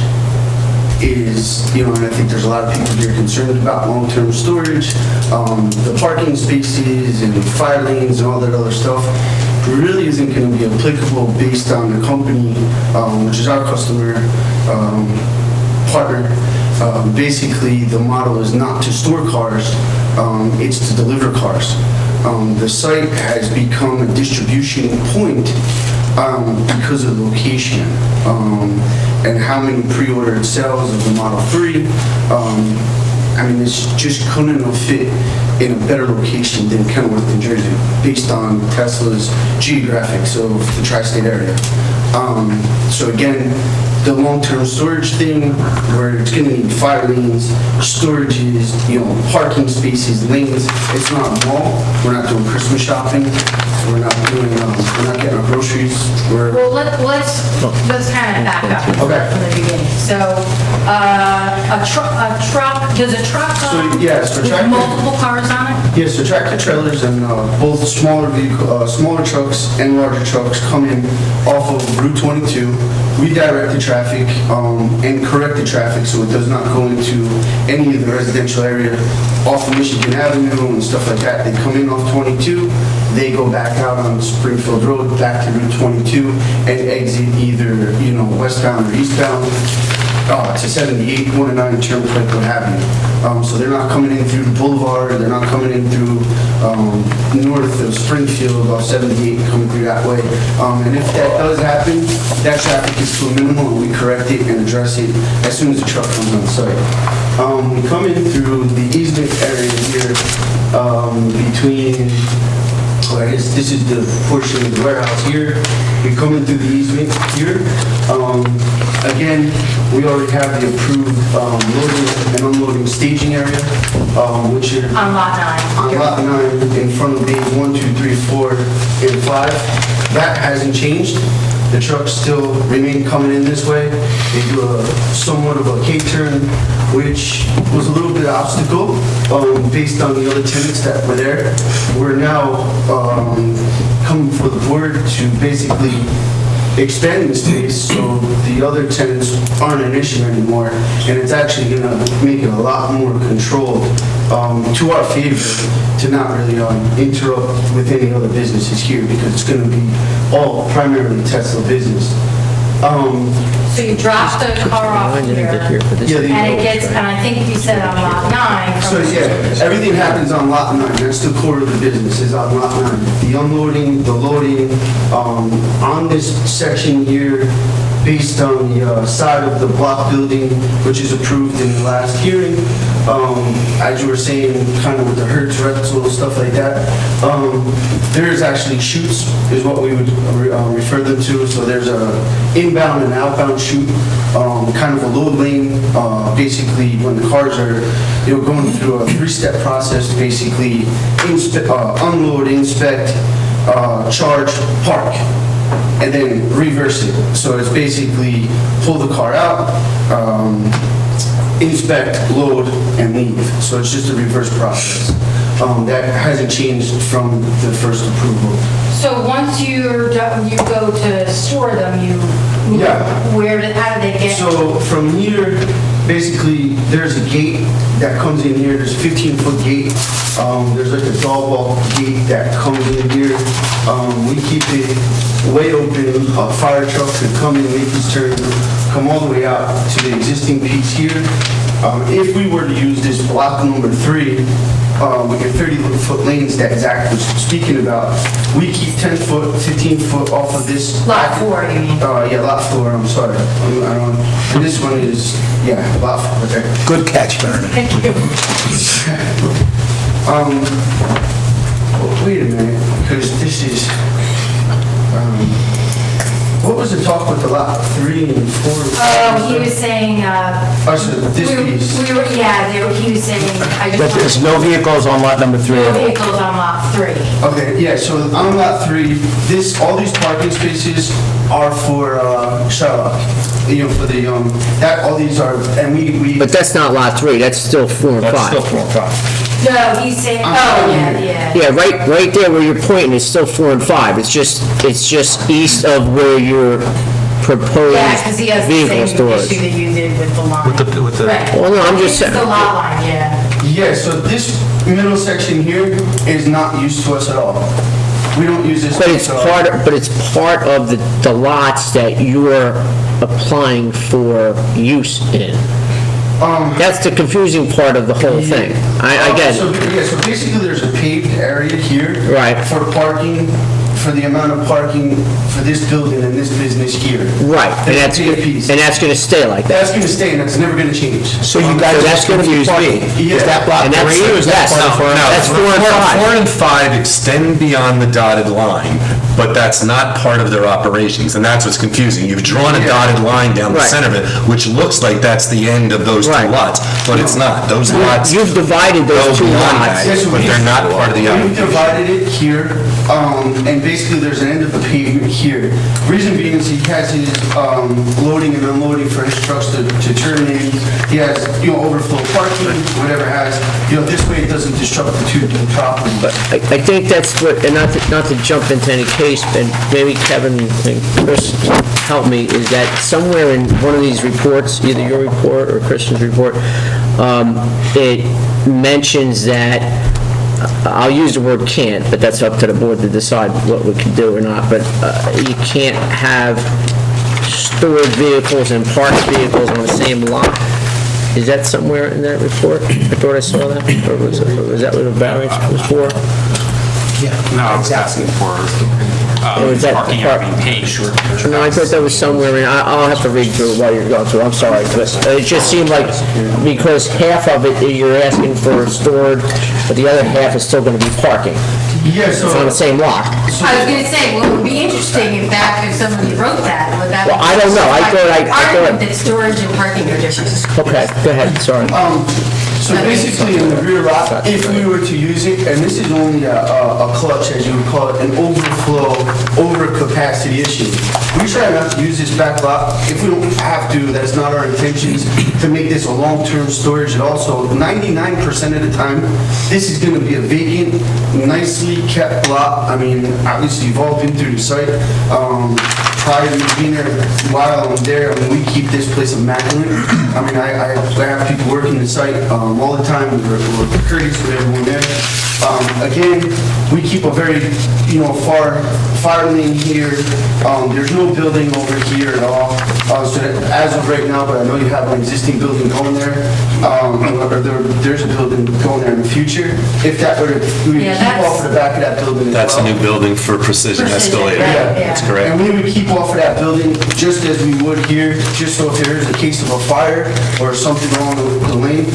is, and I think there's a lot of people here concerned about long-term storage, the parking spaces and fire lanes and all that other stuff really isn't going to be applicable based on the company, which is our customer partner. Basically, the model is not to store cars, it's to deliver cars. The site has become a distribution point because of the location and how many pre-ordered sales of the Model 3. This just couldn't have fit in a better location than Kenilworth, New Jersey, based on Tesla's geographics of the tri-state area. So again, the long-term storage thing, where it's going to need fire lanes, storages, parking spaces, lanes. It's not a mall. We're not doing Christmas shopping. We're not getting our groceries. Well, let's kind of back up from the beginning. So, a truck, does a truck with multiple cars on it? Yes, so tractor trailers and both smaller trucks and larger trucks come in off of Route 22. Redirect the traffic and correct the traffic so it does not go into any of the residential area off of Michigan Avenue and stuff like that. They come in off 22, they go back out on Springfield Road, back to Route 22, and exit either, westbound or eastbound to 78, 109 Turnpike, what have you. So they're not coming in through the boulevard, they're not coming in through north of Springfield off 78 coming through that way. And if that does happen, that traffic is to a minimum and we correct it and address it as soon as the truck comes on site. We come in through the easement area here between, I guess this is the portion of the warehouse here. We come in through the easement here. Again, we already have the approved loading and unloading staging area, which are On Lot 9. on Lot 9 in front of bays 1, 2, 3, 4, and 5. That hasn't changed. The trucks still remain coming in this way. They do somewhat of a K-turn, which was a little bit of obstacle based on the other tenants that were there. We're now coming for the board to basically expand the space so the other tenants aren't an issue anymore, and it's actually going to make it a lot more controlled to our favor to not really interrupt with any other businesses here, because it's going to be all primarily Tesla business. So you drop the car off here, and I think you said on Lot 9. So everything happens on Lot 9. That's the core of the business, is on Lot 9. The unloading, the loading, on this section here, based on the side of the block building, which is approved in the last hearing. As you were saying, kind of with the Hertz rental, stuff like that, there's actually chutes, is what we would refer them to. So there's a inbound and outbound chute, kind of a load lane, basically when the cars are going through a three-step process, basically unload, inspect, charge, park, and then reverse it. So it's basically pull the car out, inspect, load, and leave. So it's just a reverse process. That hasn't changed from the first approval. So once you're done, you go to store them, Yeah. how do they get? So from here, basically, there's a gate that comes in here, there's a 15-foot gate. There's like a dog walk gate that comes in here. We keep it way open, a fire truck could come in, make this turn, come all the way out to the existing piece here. If we were to use this block number 3, with your 30-foot lanes that Zach was speaking about, we keep 10-foot, 15-foot off of this. Lot 4, you mean? Yeah, lot 4, I'm sorry. And this one is, yeah, lot 4, okay. Good catch, Meredith. Thank you. Wait a minute, because this is, what was the talk with the lot 3 and 4? Oh, he was saying, Oh, so this piece. he was saying, I But just there's want no vehicles on lot number 3 no at all. vehicles on lot 3. Okay, yeah, so on lot 3, all these parking spaces are for Sherlock. You know, for the, all these are, and we. But that's not lot 3, that's still 4 and 5. That's still 4 and 5. No, he's saying, yeah. Yeah, right there where you're pointing is still 4 and 5. It's just east of where your proposed Yeah, because he has the vehicle same storage. issue that you did with the line. With the- Right. Well, no, I'm just This is the saying- lot line, yeah. Yeah, so this middle section here is not used to us at all. We don't use this. But it's part of the lots that you're applying for use in. That's the confusing part of the whole thing. I get So, it. yeah, so basically there's a paved area here. Right. For parking, for the amount of parking for this building and this business here. Right, and There's a paved piece. that's gonna stay like that. That's gonna stay and that's never gonna change. So you guys So are that's gonna be confused me. Yeah. Is that block And that's- 3 or is that yes, part of no, 4? that's 4 and 5. 4 and 5 extend beyond the dotted line, but that's not part of their operations, and that's what's confusing. You've drawn a dotted line down the Right. center of it, which looks like that's the end of those two Right. lots, but it's not. Those lots You've divided go those two beyond lots. that, but they're not part of the We've operation. divided it here, and basically there's an end of the pavement here. Reason being is he has his loading and unloading for his trucks to turn in. He has, overflow parking, whatever has, this way it doesn't disrupt the two properties. I think that's what, and not to jump into any case, and maybe Kevin and Chris help me, is that somewhere in one of these reports, either your report or Christian's report, it mentions that, I'll use the word can't, but that's up to the board to decide what we can do or not, but you can't have stored vehicles and parked vehicles on the same lot. Is that somewhere in that report? I thought I saw that, or was that what the variance was for? No, I was asking for Or is that the parking part- area being paid. No, I thought that was somewhere in, I'll have to read through it while you're going through, I'm sorry, but it just seemed like, because half of it you're asking for stored, but the other half is still gonna be parking. Yeah, It's on the same lot. I was gonna say, well, it would be interesting if somebody wrote that, would that? Well, I don't know. I thought- Argument that storage and parking are different. Okay, go ahead, sorry. So basically, in the rear lot, if we were to use it, and this is only a clutch, as you would call it, an overflow, overcapacity issue. We try not to use this back lot. If we don't have to, that's not our intentions, to make this a long-term storage at all. So 99% of the time, this is gonna be a vacant, nicely kept lot. I mean, obviously, you've all been through the site. Prior to me being there, while I'm there, we keep this place immaculate. I mean, I have people working the site all the time. We're courteous with everyone there. Again, we keep a very, far fire lane here. There's no building over here at all. So as of right now, but I know you have an existing building going there. Or there's a building going there in the future. If that were to, we would Yeah, keep that's- off of the back of that building as well. That's a new building for Precision Escalator. right, That's yeah. correct. And we would keep off of that building just as we would here, just so if there is a case of a fire or something wrong with the lane,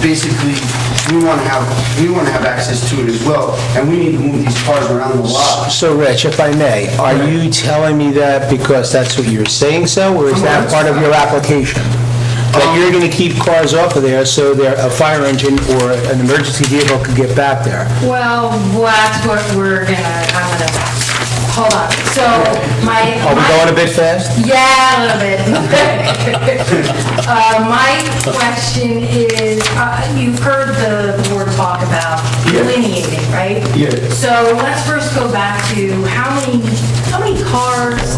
basically, we want to have access to it as well, and we need to move these cars around the lot. So, Rich, if I may, are you telling me that because that's what you're saying so, or is that part of your application? That you're going to keep cars off of there so a fire engine or an emergency vehicle could get back there? Well, that's what I'm gonna hold on. So my... Are we going a bit fast? Yeah, a little bit. My question is, you've heard the board talk about delineating, right? Yeah. So let's first go back to how many cars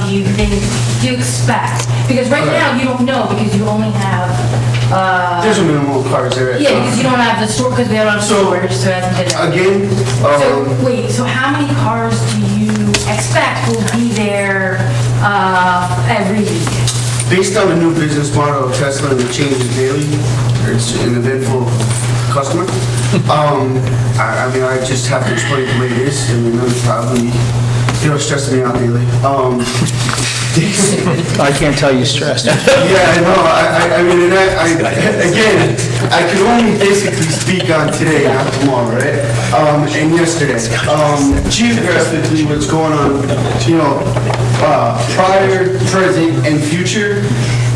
do you expect? Because right now, you don't know, because you only have... There's a minimum of cars there. Yeah, because you don't have the store, because we don't have storage, so it hasn't been... Again, So, wait, so how many cars do you expect will be there every week? based on the new business model of Tesla and the changes daily, it's an eventful customer. I mean, I just have to explain the way it is. I mean, that's probably, stressing me out daily. I can't tell you stressed. Yeah, I know. I mean, again, I can only basically speak on today, not tomorrow, right? And yesterday. Geographically, what's going on, prior, present, and future,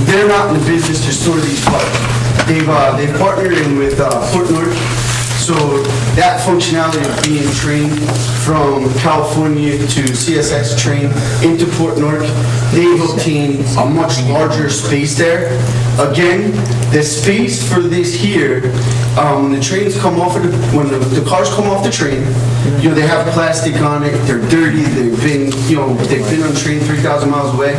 they're not in the business to store these parts. They've partnered in with Port North. So that functionality of being trained from California to CSX train into Port North, they've obtained a much larger space there. Again, the space for this here, when the trains come off of when the cars come off the train, they have plastic on it, they're dirty, they've been on train 3,000 miles away.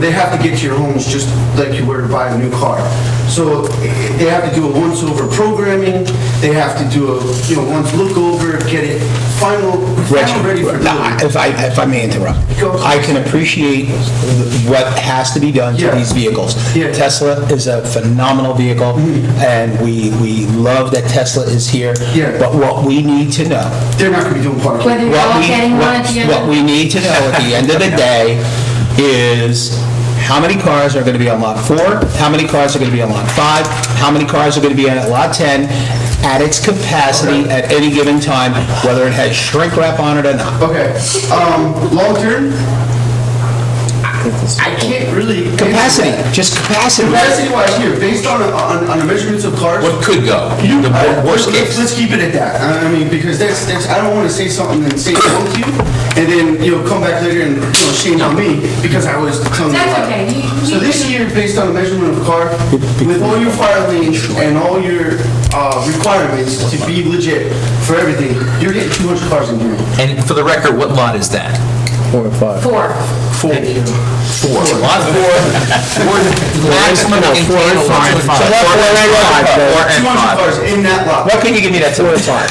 They have to get to your homes just like you were to buy a new car. So they have to do a once-over programming, they have to do a once look-over, get it final ready for delivery. If I may interrupt, I can appreciate what has to be done to these vehicles. Yeah. Tesla is a phenomenal vehicle, and we love that Tesla is here. Yeah. But what we need to know, They're not going to be doing parking. Whether you're all getting one at the end what of we need to know at the end of the day is how many cars are going to be on lot 4, how many cars are going to be on lot 5, how many cars are going to be on lot 10, at its capacity at any given time, whether it has shrink wrap on it or not. Okay. Long term, I can't really... Capacity, just capacity. Capacity-wise here, based on the measurements of cars... What could go? The worst case. Let's keep it at that. I mean, because that's I don't want to say something and say it wrong to you, and then, come back later and, shame on me because I was telling you a That's lie. okay. So this year, based on the measurement of the car, with all your fire lanes and all your requirements to be legit for everything, you're getting 200 cars in here. And for the record, what lot is that? 4 and 5. 4. Lot 4, maximum in total. 200 cars in that lot. What can you give me that 4 and 5?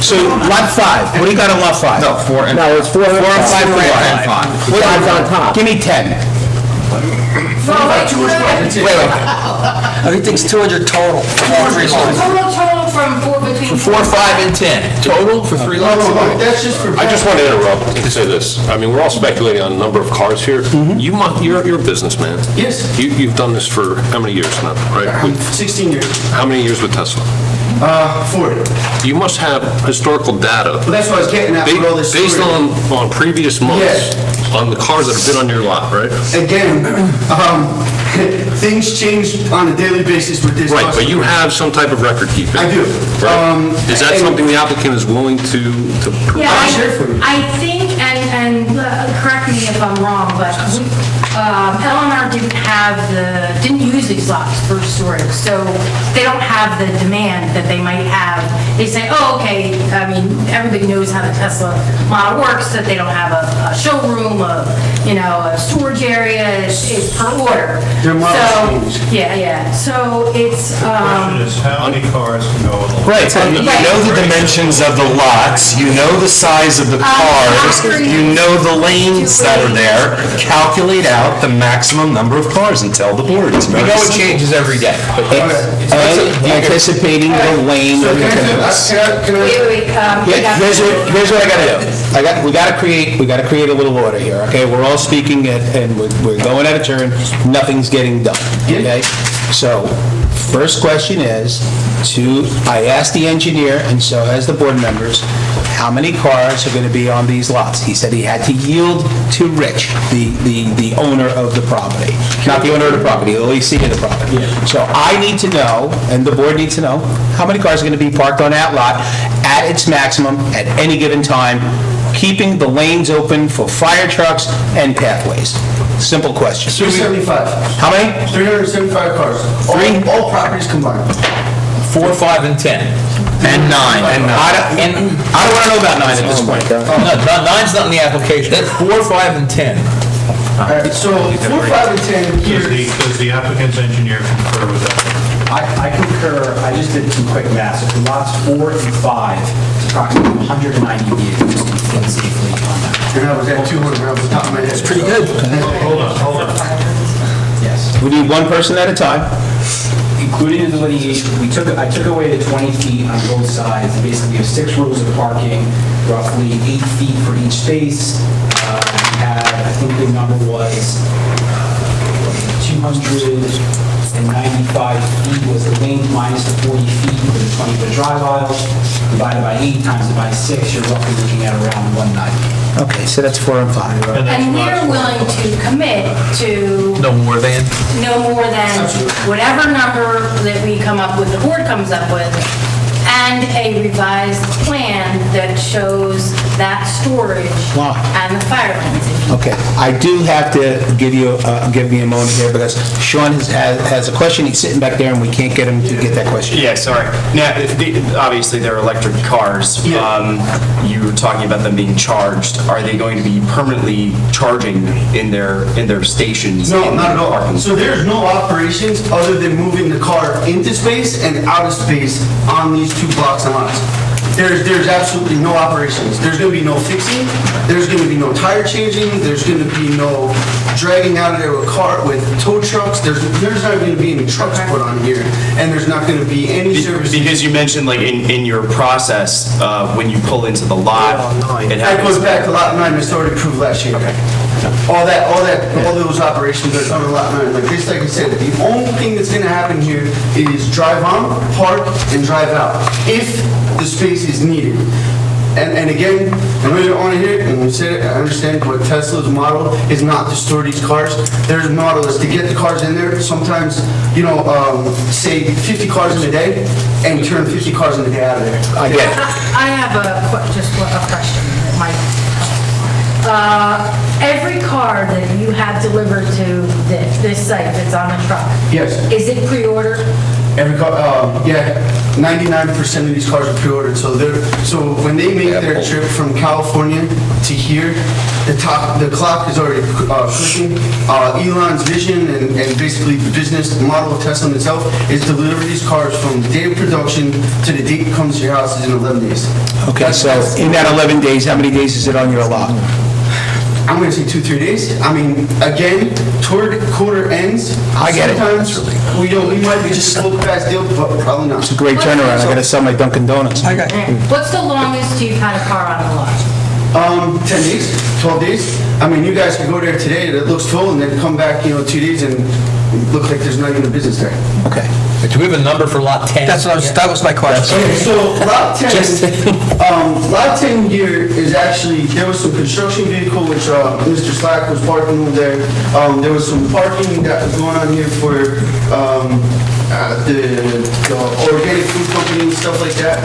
So lot 5, what do you got on lot 5? No, 4 and... No, it's 4 and 5. 4 and 5. Five's on top. Give me 10. Everything's 200 total. Total from 4 between... 4, 5, and 10. Total for 3 lots? That's just for... I just want to interrupt and say this. I mean, we're all speculating on the number of cars here. You're a businessman. Yes. You've done this for how many years now, right? 16 years. How many years with Tesla? 4. You must have historical data. Well, that's what I was getting at with all this Based story. on previous months, on the cars that have been on your lot, right? Again, things change on a daily basis with this Right, customer. but you have some type of record keeping. I do. Right? Is that something the applicant is willing to Yeah, I'll share for you. I think, and correct me if I'm wrong, but L&R didn't use these lots for storage, so they don't have the demand that they might have. They say, oh, okay, I mean, everybody knows how the Tesla model works, that they don't have a showroom, a storage area, it's per order. Their models So, yeah, so it's, Question is, how many cars can go on the lot? Right, you know the dimensions of the lots, you know the size of the cars, you know the lanes that are there, calculate out the maximum number of cars and tell the board. It's We know it changes every day. Anticipating the lane of the canals. wait, Here's what I gotta do. We gotta create a little order here, okay? We're all speaking and we're going at a turn, nothing's getting done, okay? So, first question is, I asked the engineer, and so has the board members, how many cars are gonna be on these lots? He said he had to yield to Rich, the owner of the property. Not the owner of the property, the leasing of the property. So I need to know, and the board needs to know, how many cars are gonna be parked on that lot at its maximum at any given time, keeping the lanes open for fire trucks and pathways? Simple question. 375. How many? 375 cars. All properties combined. 4, 5, and 10. And 9. I don't want to know about 9 at this point. No, 9's not in the application. 4, 5, and 10. All right, so 4, 5, and 10 here. Does the applicant's engineer concur with that? I concur, I just did some quick math. So for lots 4 and 5, it's approximately 190 vehicles to be fit safely on that. And I was at 200 off the top of my head. It's Pretty good. Hold on. Yes. We need one person at a time. Including the delineation, I took away the 20 feet on both sides. Basically, you have 6 rows of parking, roughly 8 feet for each space. We had, I think the number was 295 feet was the length minus the 40 feet for the 20-foot drive aisle. Divided by 8 times it by 6, you're roughly looking at around 190. Okay, so that's 4 and 5. And we're willing to commit to No more than? whatever number that we come up with, the board comes up with, and a revised plan that shows that storage Wow. and the fire lanes. Okay, I do have to give me a moment here because Sean has a question. He's sitting back there and we can't get him to get that question. Yeah, sorry. Now, obviously, they're electric cars. You were talking about them being charged. Are they going to be permanently charging in their stations? No, not at all. So there's no operations other than moving the car into space and out of space on these 2 blocks of lots. There's absolutely no operations. There's going to be no fixing. There's going to be no tire changing. There's going to be no dragging out of there a car with tow trucks. There's not going to be any trucks put on here, and there's not going to be any service. Because you mentioned, like, in your process, when you pull into the lot, it That happens. goes back to lot 9, that's already approved last year. All those operations are done on lot 9. Like I said, the only thing that's going to happen here is drive on, park, and drive out, if the space is needed. And again, I know you don't want to hear it, and you said it, I understand, but Tesla's model is not to store these cars. Their model is to get the cars in there, sometimes, say 50 cars in a day, and turn 50 cars in a day out of there. I get it. I have just a question that might every car that you have delivered to this site that's on the truck, Yes. is it pre-ordered? Every car, 99% of these cars are pre-ordered. So when they make their trip from California to here, the clock is already clicking. Elon's vision and basically the business model of Tesla itself is to deliver these cars from the day of production to the date it comes to your house is in 11 days. Okay, so in that 11 days, how many days is it on your lot? I'm going to say 2-3 days. I mean, again, toward quarter ends. I get it. Sometimes we might be just a slow fast deal, but probably not. It's a great turnaround. I gotta sell my Dunkin' Donuts. What's the longest you've had a car on the lot? 10 days, 12 days. I mean, you guys can go there today, it looks full, and then come back, 2 days and look like there's not even a business there. Okay. Do we have a number for lot 10? That was my question. Okay, so lot 10, lot 10 here is actually, there was some construction vehicle, which Mr. Slack was parking over there. There was some parking that was going on here for the organic food company and stuff like that.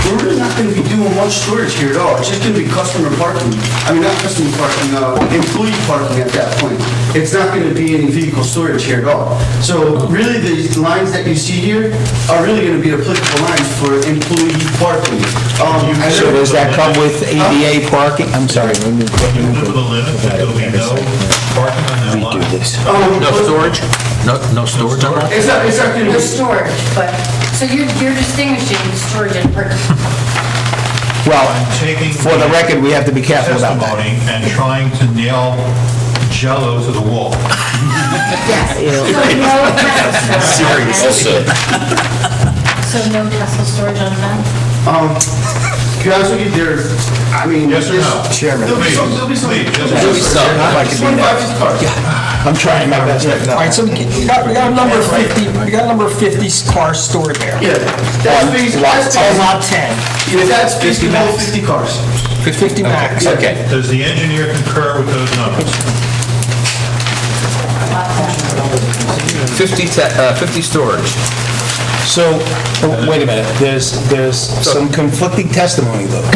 We're really not going to be doing much storage here at all. It's just going to be customer parking. I mean, not customer parking, employee parking at that point. It's not going to be any vehicle storage here at all. So really, the lines that you see here are really going to be applicable lines for employee parking. So does that come with ADA parking? I'm sorry. Can you put a limit that there'll be no parking on that lot? No storage? No storage on that? It's not going to No be... storage, but, so you're distinguishing storage and parking. Well, Taking for the record, we have to be careful about that. testimony and trying to nail Jello to the wall. Yes. So no Tesla storage on that? To be honest with you, Yes or no? Chairman. There'll be some. Please, just There'll be some. 25 cars. I'm trying my best. All right, so we got number 50, we got number 50 cars stored there. Yeah. That's On lot 10. That's 50 cars. 50 max. Okay. Does the engineer concur with those numbers? 50 storage. So, wait a minute, there's some conflicting testimony though.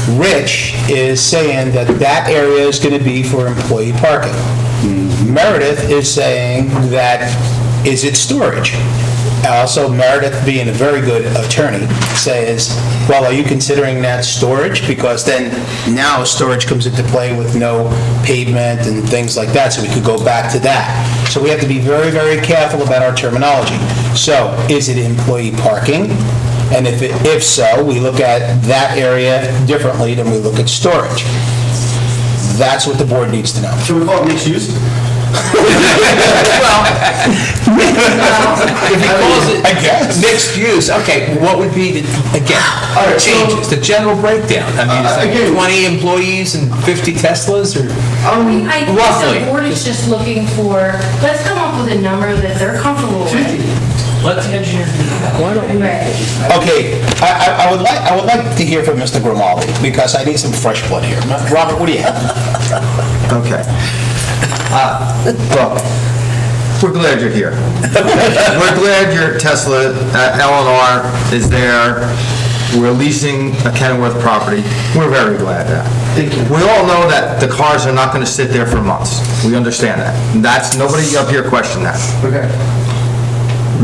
Rich is saying that that area is going to be for employee parking. Meredith is saying that, is it storage? Also, Meredith, being a very good attorney, says, well, are you considering that storage? Because then now storage comes into play with no pavement and things like that, so we could go back to that. So we have to be very, very careful about our terminology. So is it employee parking? And if so, we look at that area differently than we look at storage. That's what the board needs to know. Can we call it mixed use? If he calls it mixed use, okay, what would be, the changes, the general breakdown? I mean, is it 20 employees and 50 Teslas, or I think roughly? the board is just looking for, let's come up with a number that they're comfortable with. Let the engineer do that. Why don't we? Okay, I would like to hear from Mr. Grimaldi, because I need some fresh blood here. Robert, what do you have? Okay. Look, we're glad you're here. We're glad your Tesla, Eleanor, is there. We're leasing a Kenilworth property. We're very glad that. Thank you. We all know that the cars are not going to sit there for months. We understand that. That's, nobody up here questioned that. Okay.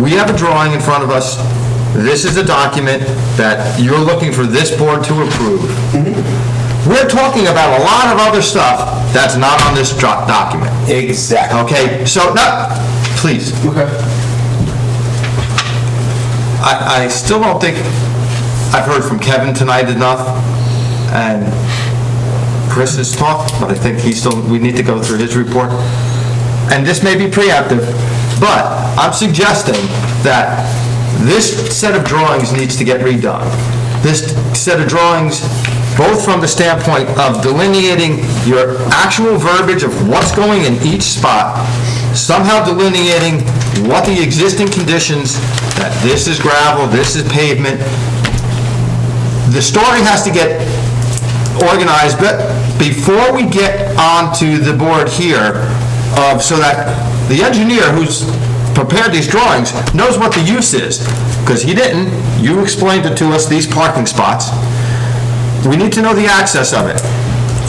We have a drawing in front of us. This is a document that you're looking for this board to approve. We're talking about a lot of other stuff that's not on this document. Exactly. Okay, so, please. Okay. I still don't think I've heard from Kevin tonight enough, and Chris has talked, but I think we need to go through his report. And this may be preemptive, but I'm suggesting that this set of drawings needs to get redone. This set of drawings, both from the standpoint of delineating your actual verbiage of what's going in each spot, somehow delineating what the existing conditions, that this is gravel, this is pavement. The story has to get organized, but before we get onto the board here, so that the engineer who's prepared these drawings knows what the use is, because he didn't. You explained it to us, these parking spots. We need to know the access of it.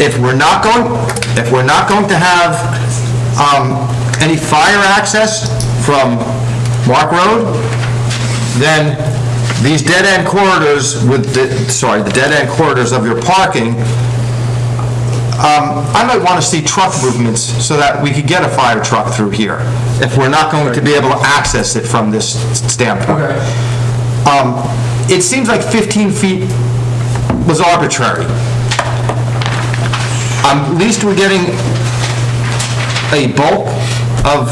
If we're not going to have any fire access from Mark Road, then these dead-end corridors with the dead-end corridors of your parking, I might want to see truck movements so that we could get a fire truck through here, if we're not going to be able to access it from this standpoint. It seems like 15 feet was arbitrary. At least we're getting a bulk of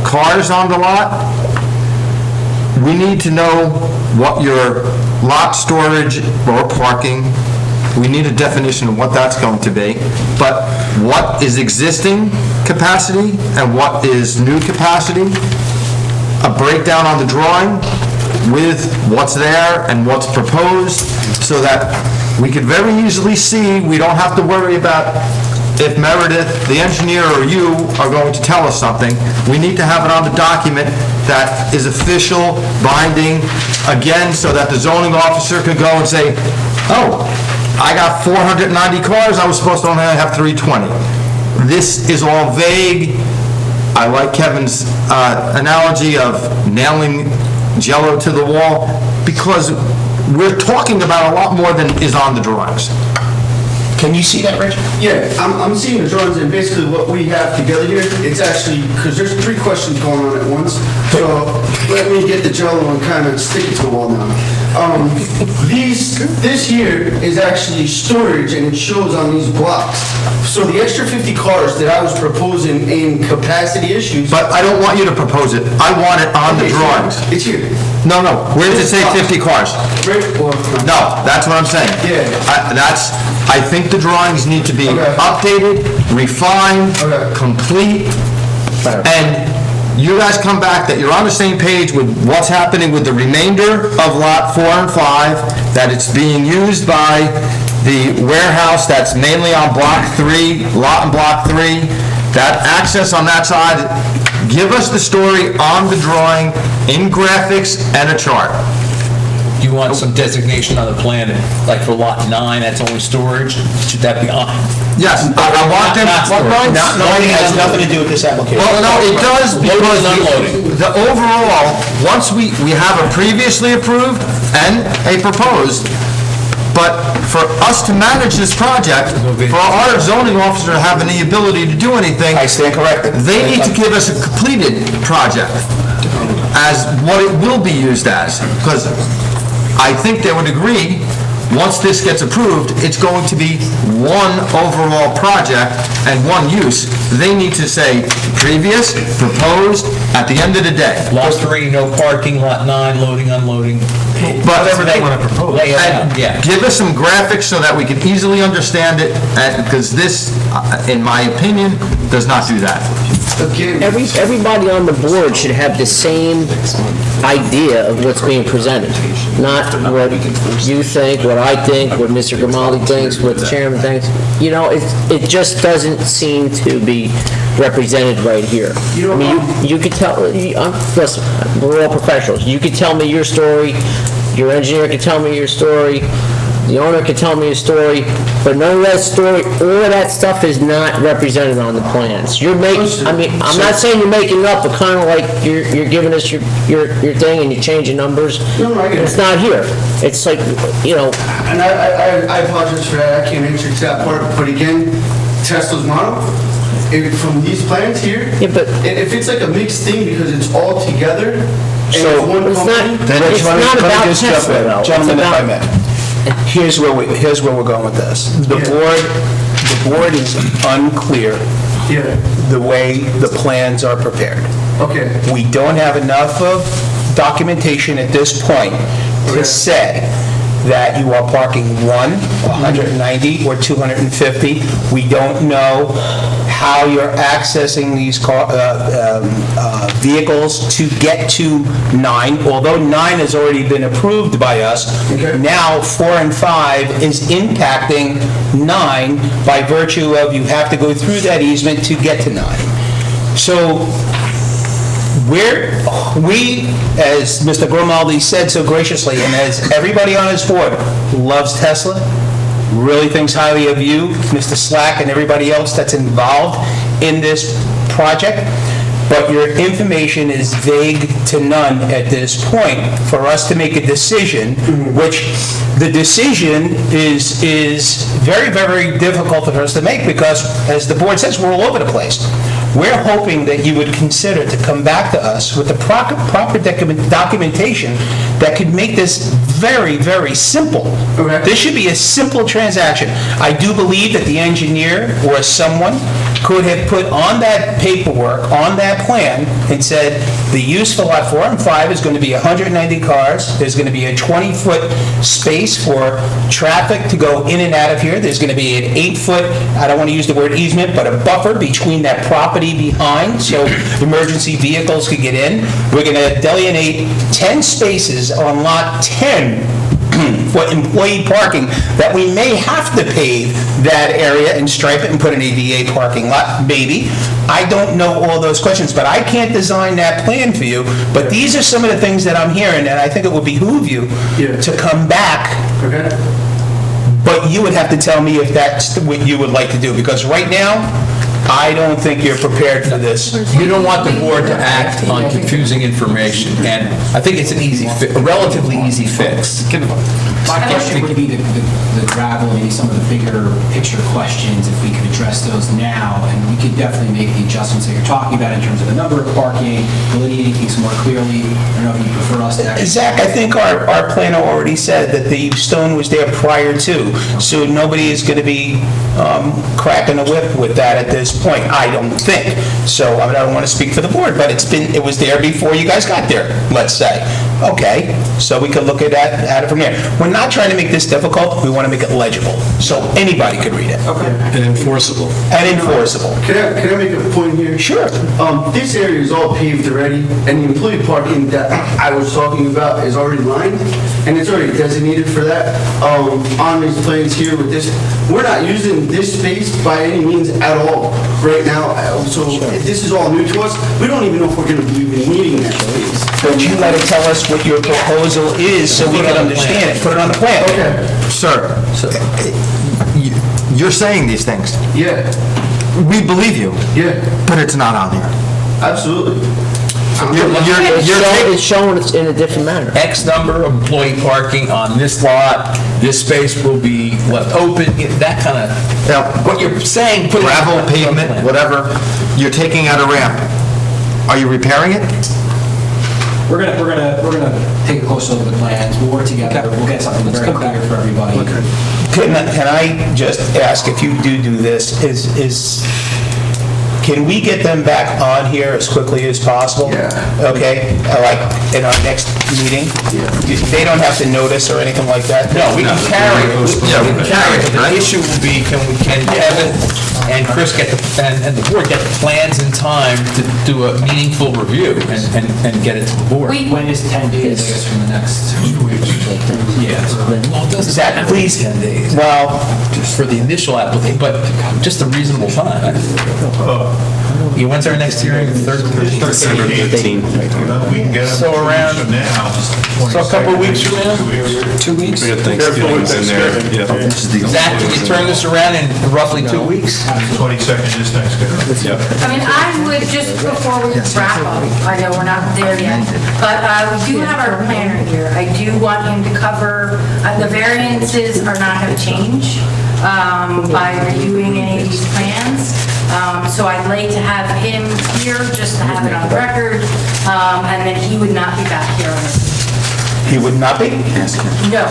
cars on the lot. We need to know what your lot storage or parking, we need a definition of what that's going to be, but what is existing capacity and what is new capacity, a breakdown on the drawing with what's there and what's proposed, so that we could very easily see, we don't have to worry about if Meredith, the engineer, or you are going to tell us something. We need to have it on the document that is official, binding, again, so that the zoning officer could go and say, oh, I got 490 cars, I was supposed to only have 320. This is all vague. I like Kevin's analogy of nailing Jell-O to the wall, because we're talking about a lot more than is on the drawings. Can you see that, Rich? Yeah, I'm seeing the drawings, and basically what we have together here, it's actually, because there's 3 questions going on at once, so let me get the Jell-O and kind of stick it to the wall now. This here is actually storage, and it shows on these blocks. So the extra 50 cars that I was proposing in capacity issues... But I don't want you to propose it. I want it on the drawings. It's here. No, where does it say 50 cars? No, that's what I'm saying. Yeah. I think the drawings need to be updated, refined, complete, and you guys come back that you're on the same page with what's happening with the remainder of Lot 4 and 5, that it's being used by the warehouse that's mainly on Block 3, lot in Block 3, that access on that side. Give us the story on the drawing, in graphics and a chart. Do you want some designation on the plan, like for lot 9, that's only storage? Should that be on? Yes, I want them, what lines? Not knowing it has nothing to do with this application. Well, no, it does because Loading and unloading. the overall, once we have a previously approved and a proposed, but for us to manage this project, for our zoning officer having the ability to do anything. I stand corrected. They need to give us a completed project as what it will be used as, because I think they would agree, once this gets approved, it's going to be one overall project and one use. They need to say previous, proposed, at the end of the day. Lot 3, no parking, lot 9, loading, unloading, But Whatever they want to propose. lay it out, yeah. give us some graphics so that we can easily understand it, because this, in my opinion, does not do that. Everybody on the board should have the same idea of what's being presented, not what you think, what I think, what Mr. Grimaldi thinks, what the chairman thinks. You know, it just doesn't seem to be represented right here. I mean, you could tell, listen, we're all professionals. You could tell me your story, your engineer could tell me your story, the owner could tell me a story, but none of that story, all of that stuff is not represented on the plans. You're making, I mean, I'm not saying you're making it up, but kind of like you're giving us your thing and you're changing numbers. No, I get it. It's not here. It's like, you know. And I apologize for that, I can't answer to that part, but again, Tesla's model, from these plans here, if it's like a mixed thing because it's all together, and it's one company. It's not about Tesla, though. Gentlemen, if I may. Here's where we're going with this. The board is unclear the way the plans are prepared. Okay. We don't have enough of documentation at this point to say that you are parking 190 or 250. We don't know how you're accessing these vehicles to get to 9, although 9 has already been approved by us. Now 4 and 5 is impacting 9 by virtue of you have to go through that easement to get to 9. So we, as Mr. Grimaldi said so graciously, and as everybody on his board loves Tesla, really thinks highly of you, Mr. Slack, and everybody else that's involved in this project, but your information is vague to none at this point for us to make a decision, which the decision is very, very difficult for us to make because, as the board says, we're all over the place. We're hoping that you would consider to come back to us with the proper documentation that could make this very, very simple. This should be a simple transaction. I do believe that the engineer or someone could have put on that paperwork, on that plan, and said, the use for lot 4 and 5 is going to be 190 cars, there's going to be a 20-foot space for traffic to go in and out of here, there's going to be an 8-foot, I don't want to use the word easement, but a buffer between that property behind, so emergency vehicles could get in. We're going to delineate 10 spaces on lot 10 for employee parking, that we may have to pave that area and stripe it and put an ADA parking lot, maybe. I don't know all those questions, but I can't design that plan for you. But these are some of the things that I'm hearing, and I think it would behoove you to come back. But you would have to tell me if that's what you would like to do, because right now, I don't think you're prepared for this. You don't want the board to act on confusing information, and I think it's a relatively easy fix. My question would be the gravel, maybe some of the bigger picture questions, if we could address those now, and we could definitely make the adjustments that you're talking about in terms of the number of parking, delineating things more clearly. I don't know if you prefer us to actually... Zach, I think our planner already said that the stone was there prior to, so nobody is going to be cracking a whip with that at this point, I don't think. So I don't want to speak for the board, but it was there before you guys got there, let's say. Okay, so we could look at it from there. We're not trying to make this difficult, we want to make it legible, so anybody could read it. And enforceable. And enforceable. Can I make a point here? Sure. This area is all paved already, and the employee parking that I was talking about is already lined, and it's already designated for that. On these plans here with this, we're not using this space by any means at all right now. So this is all new to us. We don't even know if we're going to be even needing that space. But you gotta tell us what your proposal is so we can understand it. Put it on the plan. Okay. Sir, you're saying these things. Yeah, We believe you, yeah, but it's not on here. absolutely. It's showing it's in a different manner. X number of employee parking on this lot, this space will be left open, that kind of, what you're saying, put it on Gravel, the pavement, plan. whatever, you're taking out a ramp. Are you repairing it? We're gonna take a closer look at the plans, we'll work together, we'll get something that's very clear for everybody. Can I just ask, if you do this, can we get them back on here as quickly as possible? Yeah. Okay, like in our next meeting? They don't have to notice or anything like that? No, we can carry it. Yeah, we can carry it, The right? issue will be, can Kevin and Chris and the board get the plans in time to do a meaningful review and get it to the board? When is 10 days, I guess, from the next? Yeah. Well, it doesn't Zach, have to be please. 10 days. Well, Just for the initial application, but just a reasonable time. When's our next hearing? December 13th. We can get them So 2 weeks around- from now. So a couple of weeks from now? 2 weeks? We got Thanksgiving in there. Yeah. Zach, can you turn this around in roughly 2 weeks? 22nd is Thanksgiving. I mean, I would, just before we wrap up, I know we're not there yet, but we do have our planner here. I do want him to cover, the variances are not going to change by reviewing any of these plans. So I'd like to have him here, just to have it on record, and then he would not be back here on this. he would not be? No,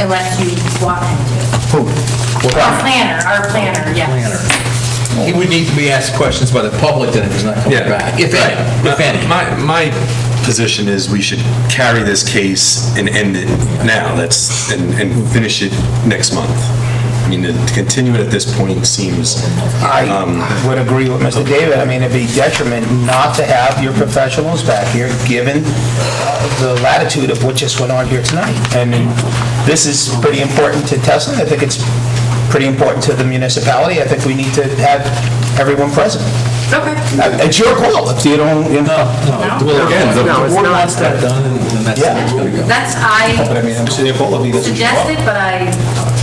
unless you want him to. Our planner, yes. He would need to be asked questions by the public then if he's not coming Yeah. back, if any. My position is we should carry this case and end it now, and finish it next month. I mean, to continue it at this point seems, I would agree with Mr. David. I mean, it'd be detriment not to have your professionals back here, given the latitude of what just went on here tonight. And this is pretty important to Tesla. I think it's pretty important to the municipality. I think we need to have everyone present. Okay. It's your call if you don't, Well, again, the board wants that done, and that's the way it's going to go. That's, But I mean, I'm sure all of you guys are suggested, but I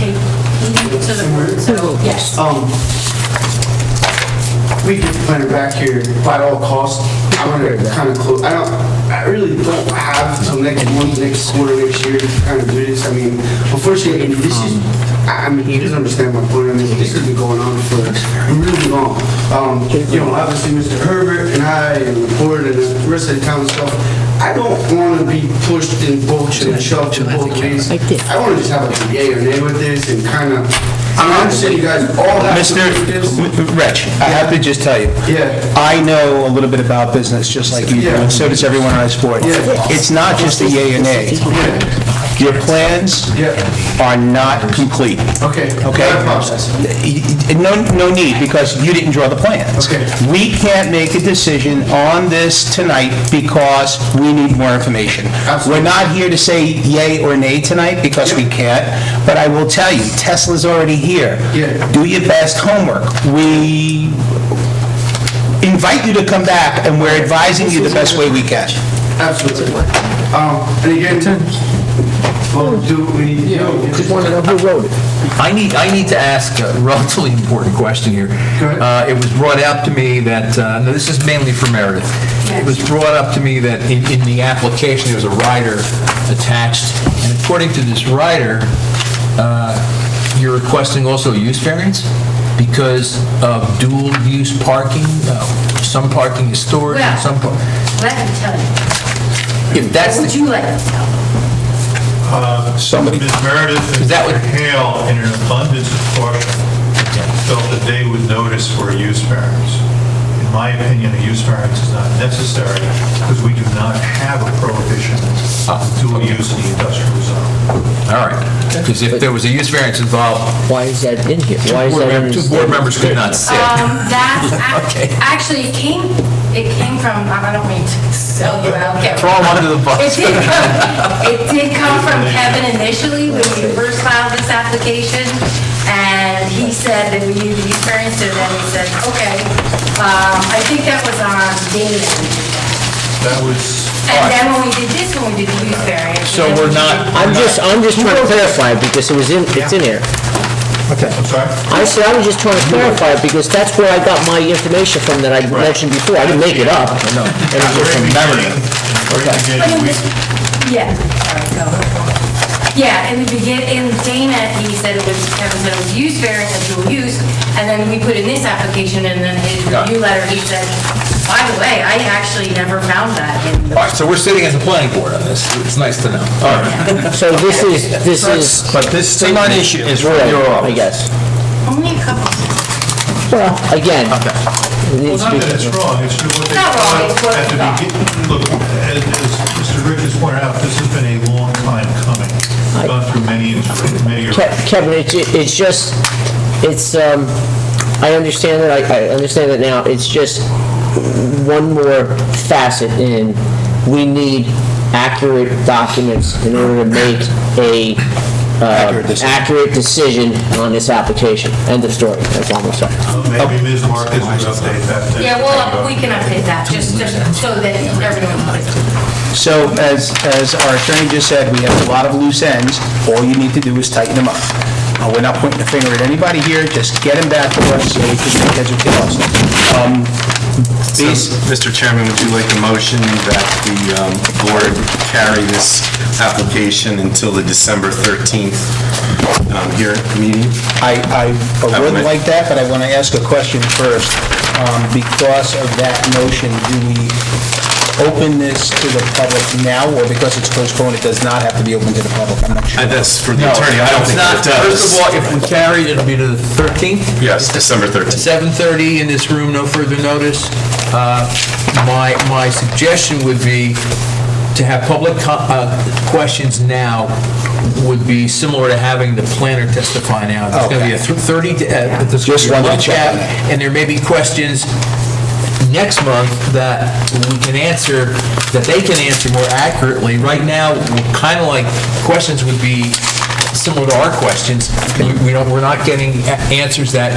take heed to the word, so yes. We get the planner back here by all costs. I'm gonna kind of close, I really don't have till next month, next quarter, next year to kind of do this. I mean, unfortunately, this is, I mean, you just understand my point. I mean, this has been going on for really long. You know, obviously, Mr. Herbert and I and the board and the rest of the town stuff, I don't want to be pushed and pushed and shoved in both ways. I want to just have a yay or nay with this and kind of, I understand you guys all have to do this. Rich, I have to just tell you. Yeah. I know a little bit about business, just like you do, and so does everyone on this board. Yeah. It's not just a yay or nay. Your plans are not complete. Okay. Okay? I apologize. No need, because you didn't draw the plans. Okay. We can't make a decision on this tonight because we need more information. Absolutely. We're not here to say yay or nay tonight, because we can't, but I will tell you, Tesla's already here. Yeah. Do your best homework. We invite you to come back, and we're advising you the best way we can. Absolutely. And again, we'll do what we need to do. Just want to know who wrote it. I need to ask a relatively important question here. Go ahead. It was brought out to me that, no, this is mainly for Meredith. It was brought up to me that in the application, there was a rider attached, and according to this rider, you're requesting also a use variance because of dual-use parking? Some parking is storage and some... Let me tell you. If that's What would the... you like to tell? Somebody- Ms. Meredith and That would- Mr. Hale, in an abundance of caution, felt that they would notice for a use variance. In my opinion, a use variance is not necessary because we do not have a prohibition of dual use in the industrial zone. All right, because if there was a use variance involved, Why is that in here? Why is that in two this? board members could not sit. That's, Okay. actually, it came from, I don't mean to sell you out, Kevin. Throw them under the bus. It did come from Kevin initially when we first filed this application, and and he said that we needed the use variance, so then he said, okay. I think that was on Dana. That was, And then when we did this, when we did the use variance. so we're not... I'm just trying to clarify because it's in here. Okay. I'm sorry? I said, I was just trying to clarify because that's where I got my information from that I mentioned before. I didn't make it up. No. It was just from memory. Yeah, all right, go. Yeah, in the beginning, in Dana, he said it was, Kevin said it was use variance and dual use, and then we put in this application, and then his review letter, he said, by the way, I actually never found that in the... All right, so we're sitting as a planning board on this. It's nice to know. All right. So this is, But this statement is from right, your I office. guess. Only a couple. Well, again. Well, not that it's wrong, it's what they Not wrong, it's what at the we thought. beginning. Look, as Mr. Richards pointed out, this has been a long time coming. Gone through many. Kevin, it's just, I understand that, I understand that now, it's just one more facet in, we need accurate documents in order to make a accurate decision on this application. End of story, that's all I'm saying. Maybe Ms. Marcus would update that. Yeah, well, we can update that, just so that everyone knows. So as our attorney just said, we have a lot of loose ends. All you need to do is tighten them up. We're not pointing the finger at anybody here, just get them back to us so we can make heads or tails. Mr. Chairman, would you like a motion that the board carry this application until the December 13th meeting? I would like that, but I want to ask a question first. Because of that motion, do we open this to the public now, or because it's postponed, it does not have to be open to the public? I'm not sure. That's for the attorney, I don't think it does. First of all, if we carry, it'll be to the 13th? Yes, December 13th. 7:30 in this room, no further notice. My suggestion would be to have public questions now would be similar to having the planner testify now. There's going to be a 30, Just wanted to check on that. and there may be questions next month that we can answer, that they can answer more accurately. Right now, we're kind of like, questions would be similar to our questions. We're not getting answers that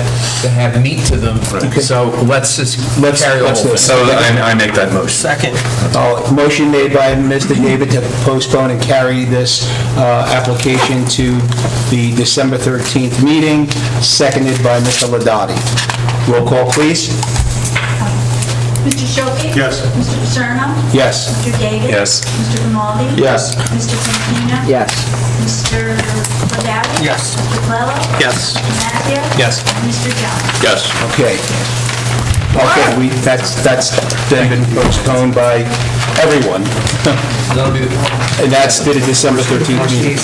have meat to them. So let's carry the whole thing. So I make that motion. Second. Motion made by Mr. David to postpone and carry this application to the December 13th meeting, seconded by Mr. Ladati. Roll call, please. Mr. Shope? Yes. Mr. Paterno? Yes. Mr. David? Yes. Mr. Grimaldi? Yes. Mr. Campina? Yes. Mr. Ladowdy? Yes. Mr. Clello? Yes. Mr. Mazzio? Yes. And Mr. Jones? Yes. Okay. Okay, that's been postponed by everyone. And that's to the December 13th meeting.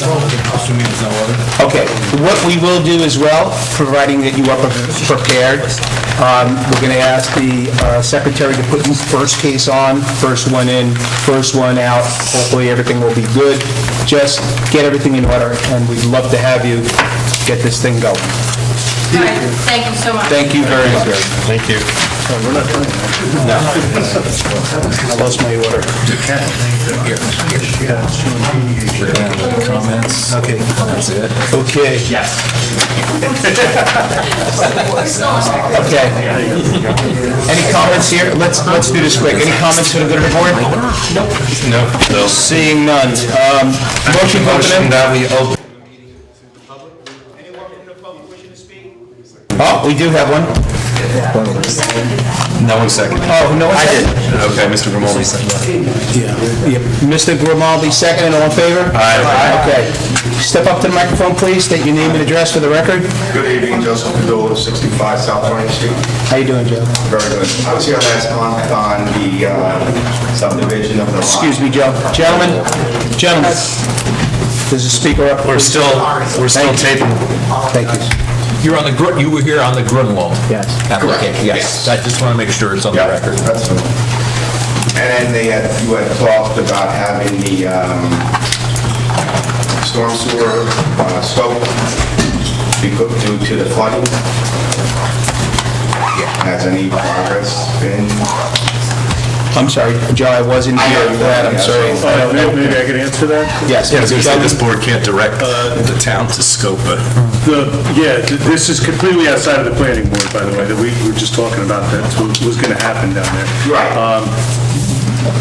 Okay, what we will do as well, providing that you are prepared, we're going to ask the secretary to put the first case on, first one in, first one out. Hopefully, everything will be good. Just get everything in order, and we'd love to have you get this thing going. All right, thank you so much. Thank you very much. Thank you. No. I lost my order. Comments? Okay. That's it. Okay. Yes. Okay. Any comments here? Let's do this quick. Any comments for the good of the board? No. Seeing none. Motion to open. That we open. Oh, we do have one. No one seconded. Oh, no one seconded? Okay, Mr. Grimaldi seconded. Yeah. Mr. Grimaldi, second, and all in favor? Aye. Okay. Step up to the microphone, please. State your name and address for the record. Good evening, Joseph Padula, 65 South 20th Street. How you doing, Joe? Very good. I was here last month on the subdivision of the lot. Excuse me, Joe. Gentlemen, there's a speaker up. We're still taping. Thank you. You were here on the Grunwald application? Yes. I just want to make sure it's on the record. That's fine. And then you had talked about having the storm sewer scope be put due to the flooding. Has any progress been? I'm sorry, Joe, I wasn't here for that, I'm sorry. Maybe I could answer that? Yes. Yeah, I was going to say, this board can't direct the town to scope it. This is completely outside of the planning board, by the way, that we were just talking about that was going to happen down there. Right.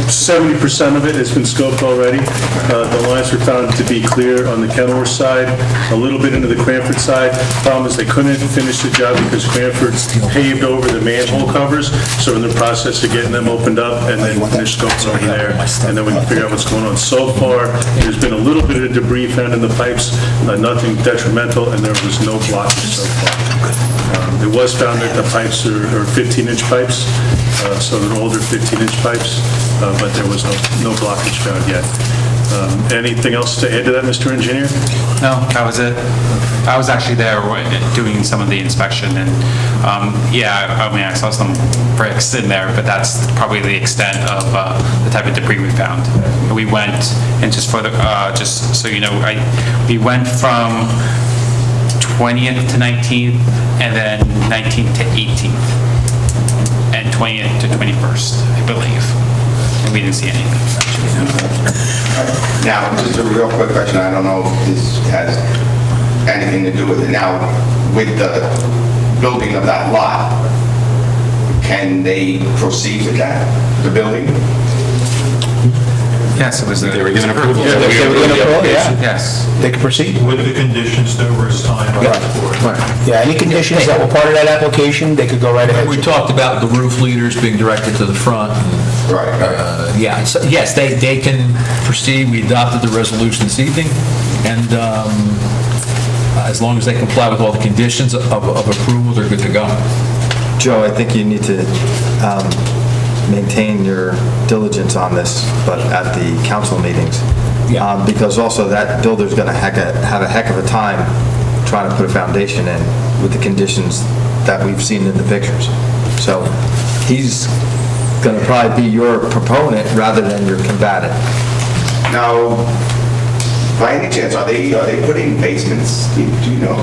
70% of it has been scoped already. The lines were found to be clear on the Kenilworth side, a little bit into the Cranford side. Problem is they couldn't finish the job because Cranford paved over the manhole covers, so in the process of getting them opened up and then finish scopes over there, and then we can figure out what's going on. So far, there's been a little bit of debris found in the pipes, nothing detrimental, and there was no blockage so far. It was found that the pipes are 15-inch pipes, so they're older 15-inch pipes, but there was no blockage found yet. Anything else to add to that, Mr. Engineer? No, that was it. I was actually there doing some of the inspection, and I saw some bricks in there, but that's probably the extent of the type of debris we found. We went, and just so you know, we went from 20th to 19th, and then 19th to 18th, and 20th to 21st, I believe. And we didn't see anything. Now, just a real quick question, I don't know if this has anything to do with it. Now, with the building of that lot, can they proceed with that, the building? Yes, it was. They were given approval. They were given approval, yeah. Yes. They can proceed. With the conditions that were assigned by the board. Yeah, any conditions that were part of that application, they could go right ahead. We talked about the roof leaders being directed to the front. Right. Yes, they can proceed. We adopted the resolution this evening, and as long as they comply with all the conditions of approval, they're good to go. Joe, I think you need to maintain your diligence on this, but at the council meetings. Yeah. Because also that builder's going to have a heck of a time trying to put a foundation in with the conditions that we've seen in the pictures. So he's going to probably be your proponent rather than your combatant. Now, by any chance, are they putting basements? Do you know?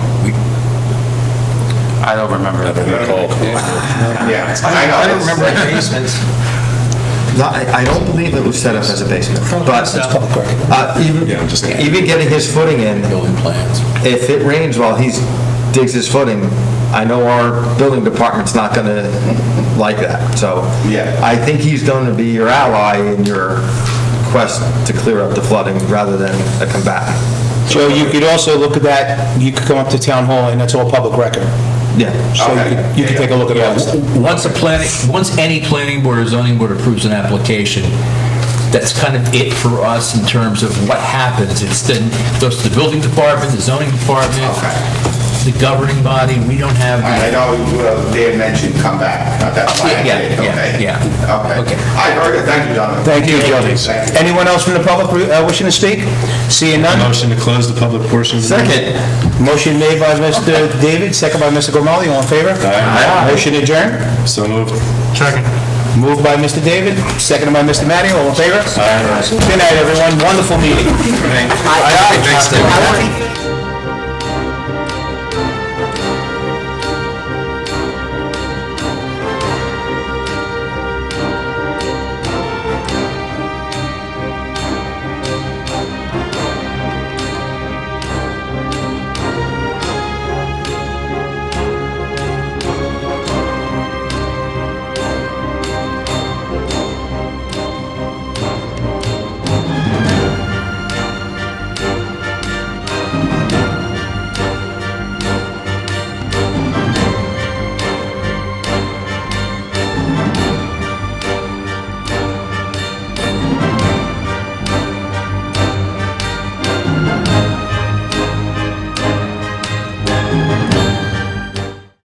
I don't remember. Yeah, I don't remember the basements. I don't believe it was set up as a basement, but even getting his footing in, Building plans. if it rains while he digs his footing, I know our building department's not going to like that. So I think he's going to be your ally in your quest to clear up the flooding rather than a combatant. Joe, you could also look at that, you could come up to town hall, and that's all public record. Yeah. So you can take a look at all that stuff. Once any planning board or zoning board approves an application, that's kind of it for us in terms of what happens. It's then goes to the building department, the zoning department, the governing body. We don't have. I know they had mentioned come back. That's why I did. Okay. Okay. All right, very good. Thank you, gentlemen. Thank you, Joe. Anyone else from the public wishing to speak? Seeing none? Motion to close the public portion of the meeting. Second. Motion made by Mr. David, second by Mr. Grimaldi. All in favor? Aye. Motion adjourned. So moved. Second. Moved by Mr. David, seconded by Mr. Matty. All in favor? Aye. Good night, everyone. Wonderful meeting. Thanks, Dave.